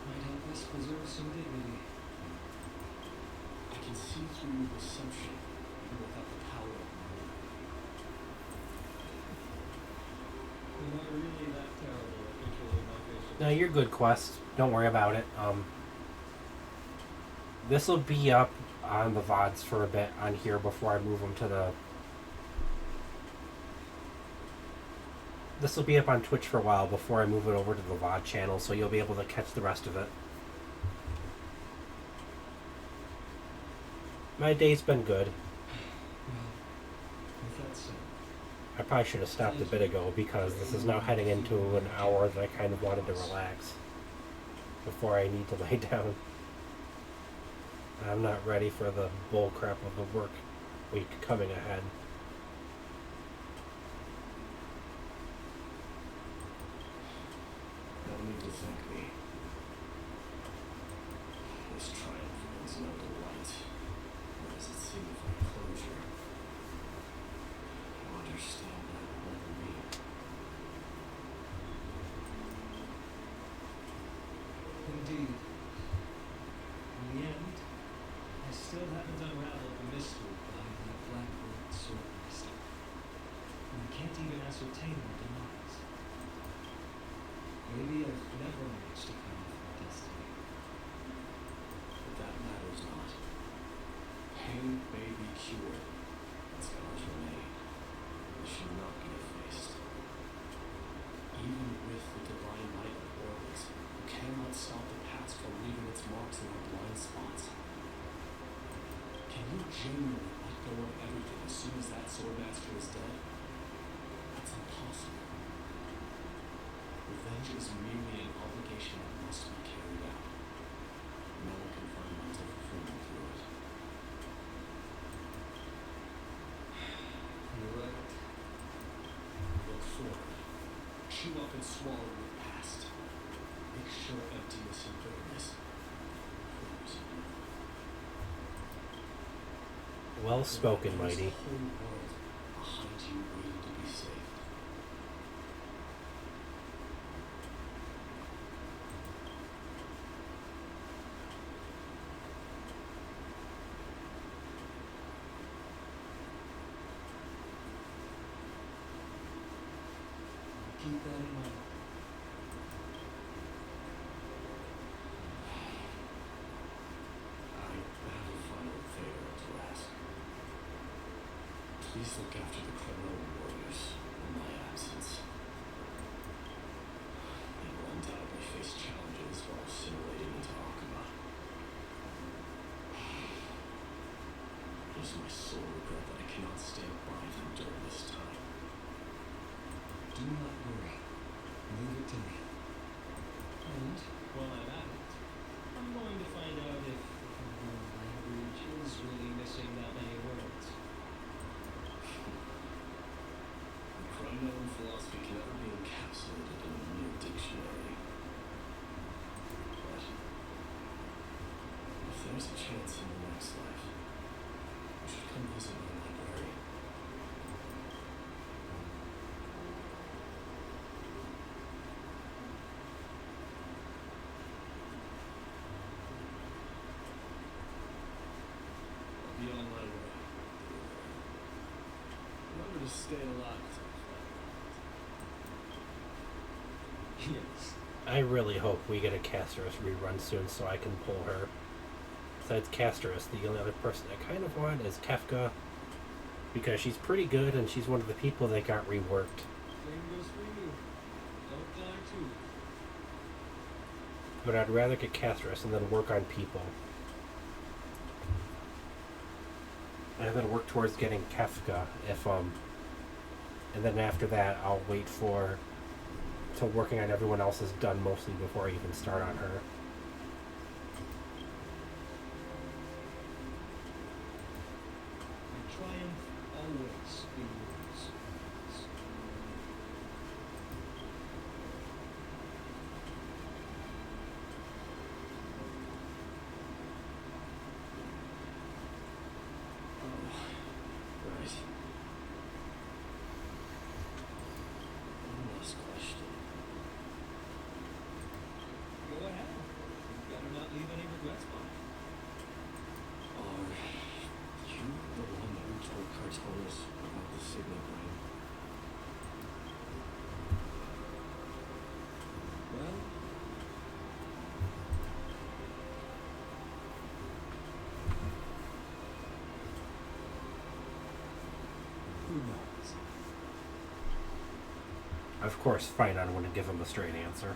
might help us preserve some dignity. I can see through your deception even without the power of money. You're not really that terrible at controlling my facial. No, you're good, Quest. Don't worry about it. This will be up on the VODs for a bit on here before I move them to the... This will be up on Twitch for a while before I move it over to the VOD channel, so you'll be able to catch the rest of it. My day's been good. Well, with that said, I probably should have stopped a bit ago because this is now heading into an hour that I kind of wanted to relax before I need to lay down. I'm not ready for the bull crap of the work week coming ahead. to thank me. This triumph brings no delight, nor does it signify closure. You understand that more than me. Indeed. In the end, I still haven't unraveled the mystery behind that black-robed sword master. And I can't even ascertain their demise. Maybe I've never managed to cut off my destiny. But that matters not. Pain may be cured, and scars remain. They should not be effaced. Even with the divine light of orbits, you cannot stop the past from leaving its marks in our blind spots. Can you genuinely let go of everything as soon as that swordmaster is dead? It's impossible. Revenge is merely an obligation that must be carried out. No one can find mental fulfillment through it. You're right. Look forward. Chew up and swallow your past. Make sure emptiness and bitterness. Please. Well spoken, There's Mighty. the whole world behind you waiting to be saved. Keep that in mind. I have a final favor to ask. Please look after the criminal warriors in my absence. They will undoubtedly face challenges while assimilating into Akuma. It is my sole regret that I cannot stand by them during this time. Do not worry. Leave it to me. And while I'm at it, I'm going to find out if the language is really missing that many words. For unknown philosophy can never be encapsulated in a mere dictionary. But if there's a chance in the next life, you should come visit my library. I'll be on my way. Remember to stay alive. Yes. I really hope we get a Casterus rerun soon so I can pull her. Besides Casterus, the only other person I kind of want is Kefka, because she's pretty good and she's one of the people that got reworked. Same goes for you. Don't die too. But I'd rather get Casterus and then work on people. And then work towards getting Kefka if and then after that I'll wait for till working on everyone else is done mostly before I even start on her. And triumph always be yours. Right. One last question. Go ahead. You better not leave any regrets behind. Are you the one who told Cartonis about the Signet ring? Well, who knows? Of course, fine, I don't want to give him a straight answer.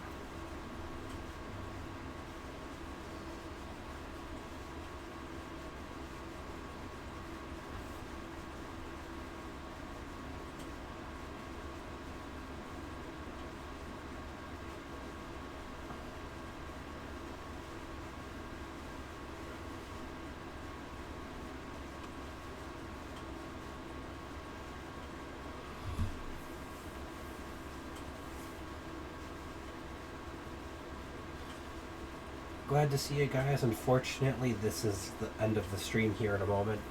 glad to see you guys. Unfortunately, this is the end of the stream here in a moment.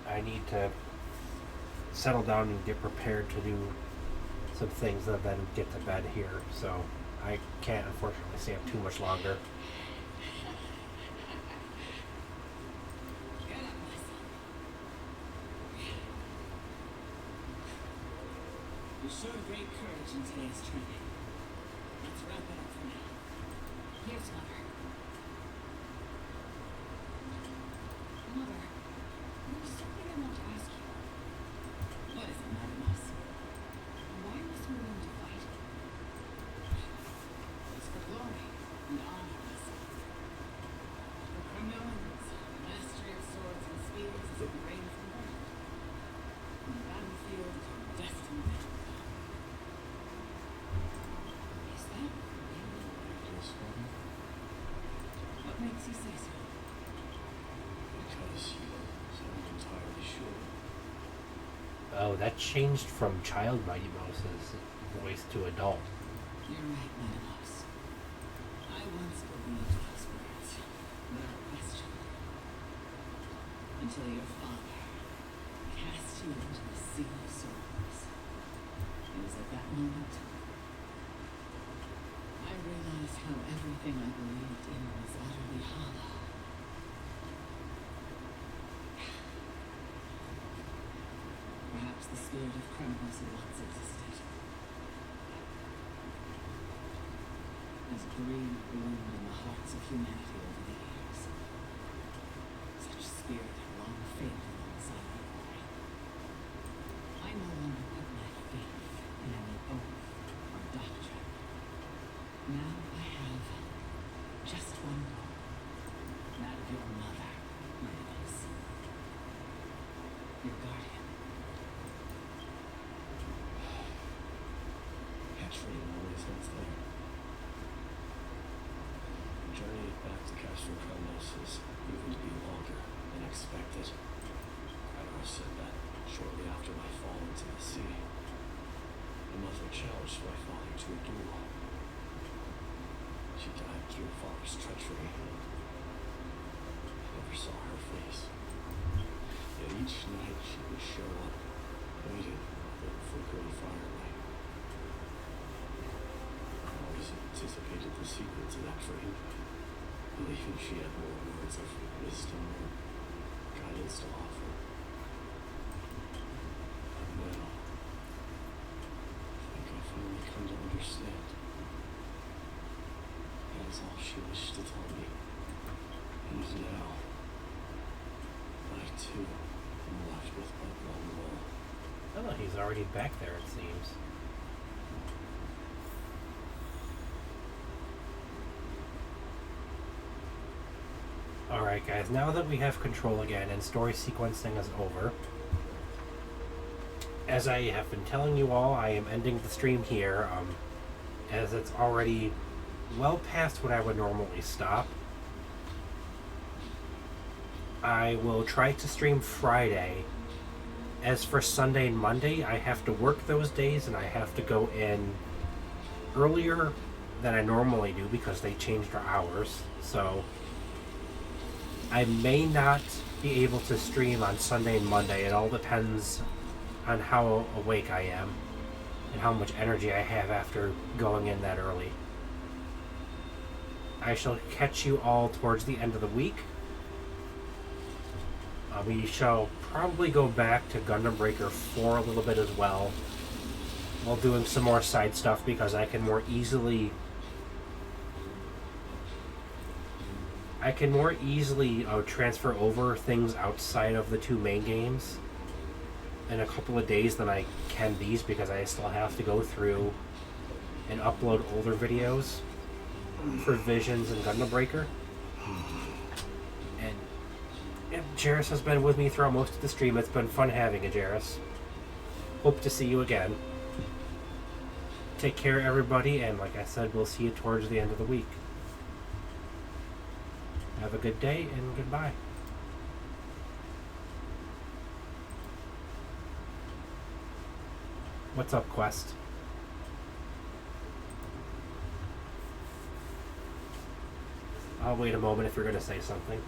I need to settle down and get prepared to do some things and then get to bed here. So I can't unfortunately stay up too much longer. Get up, my son. You showed great courage in today's training. Let's wrap it up for now. Here's Mother. Mother, there's something I want to ask you. What is it, Madam Mouse? Why must we learn to fight? It's for glory and honor, my son. For criminals, mastery of swords and spears is ingrained from birth. On the battlefield, you're destined to battle. Is that really? Yes, Father. What makes you say so? Because you sound entirely sure. Oh, that changed from Child Mighty Mouse's voice to adult. You're right, Madam Mouse. I once believed those words, without question. Until your father cast you into the sea of souls. It was at that moment I realized how everything I believed in was utterly hollow. Perhaps the spirit of criminals once existed. As greed bloomed in the hearts of humanity over the years, such spirit had long faded alongside my boy. I no longer put my faith in any oath or doctrine. Now I have just one goal, that of your mother, my niece. Your guardian. Hatchery always ends there. The journey back to Castro Cronos is proving to be longer than expected. Krynos said that shortly after my fall into the sea, the mother challenged my father to a duel. She died through father's treachery. I never saw her face. Yet each night she would show up, waiting by the flickering firelight. I always anticipated the secrets of that dream, believing she had more words of wisdom or guidance to offer. But now, I think I finally come to understand. That is all she wished to tell me. And now, I too am left with but one role. Oh, he's already back there, it seems. Alright guys, now that we have control again and story sequencing is over, as I have been telling you all, I am ending the stream here, as it's already well past what I would normally stop. I will try to stream Friday. As for Sunday and Monday, I have to work those days and I have to go in earlier than I normally do because they changed our hours. So I may not be able to stream on Sunday and Monday. It all depends on how awake I am and how much energy I have after going in that early. I shall catch you all towards the end of the week. We shall probably go back to Gundam Breaker 4 a little bit as well, while doing some more side stuff because I can more easily transfer over things outside of the two main games in a couple of days than I can these, because I still have to go through and upload older videos for Visions and Gundam Breaker. And Jairus has been with me throughout most of the stream. It's been fun having you, Jairus. Hope to see you again. Take care, everybody, and like I said, we'll see you towards the end of the week. Have a good day, and goodbye. What's up, Quest? I'll wait a moment if you're going to say something.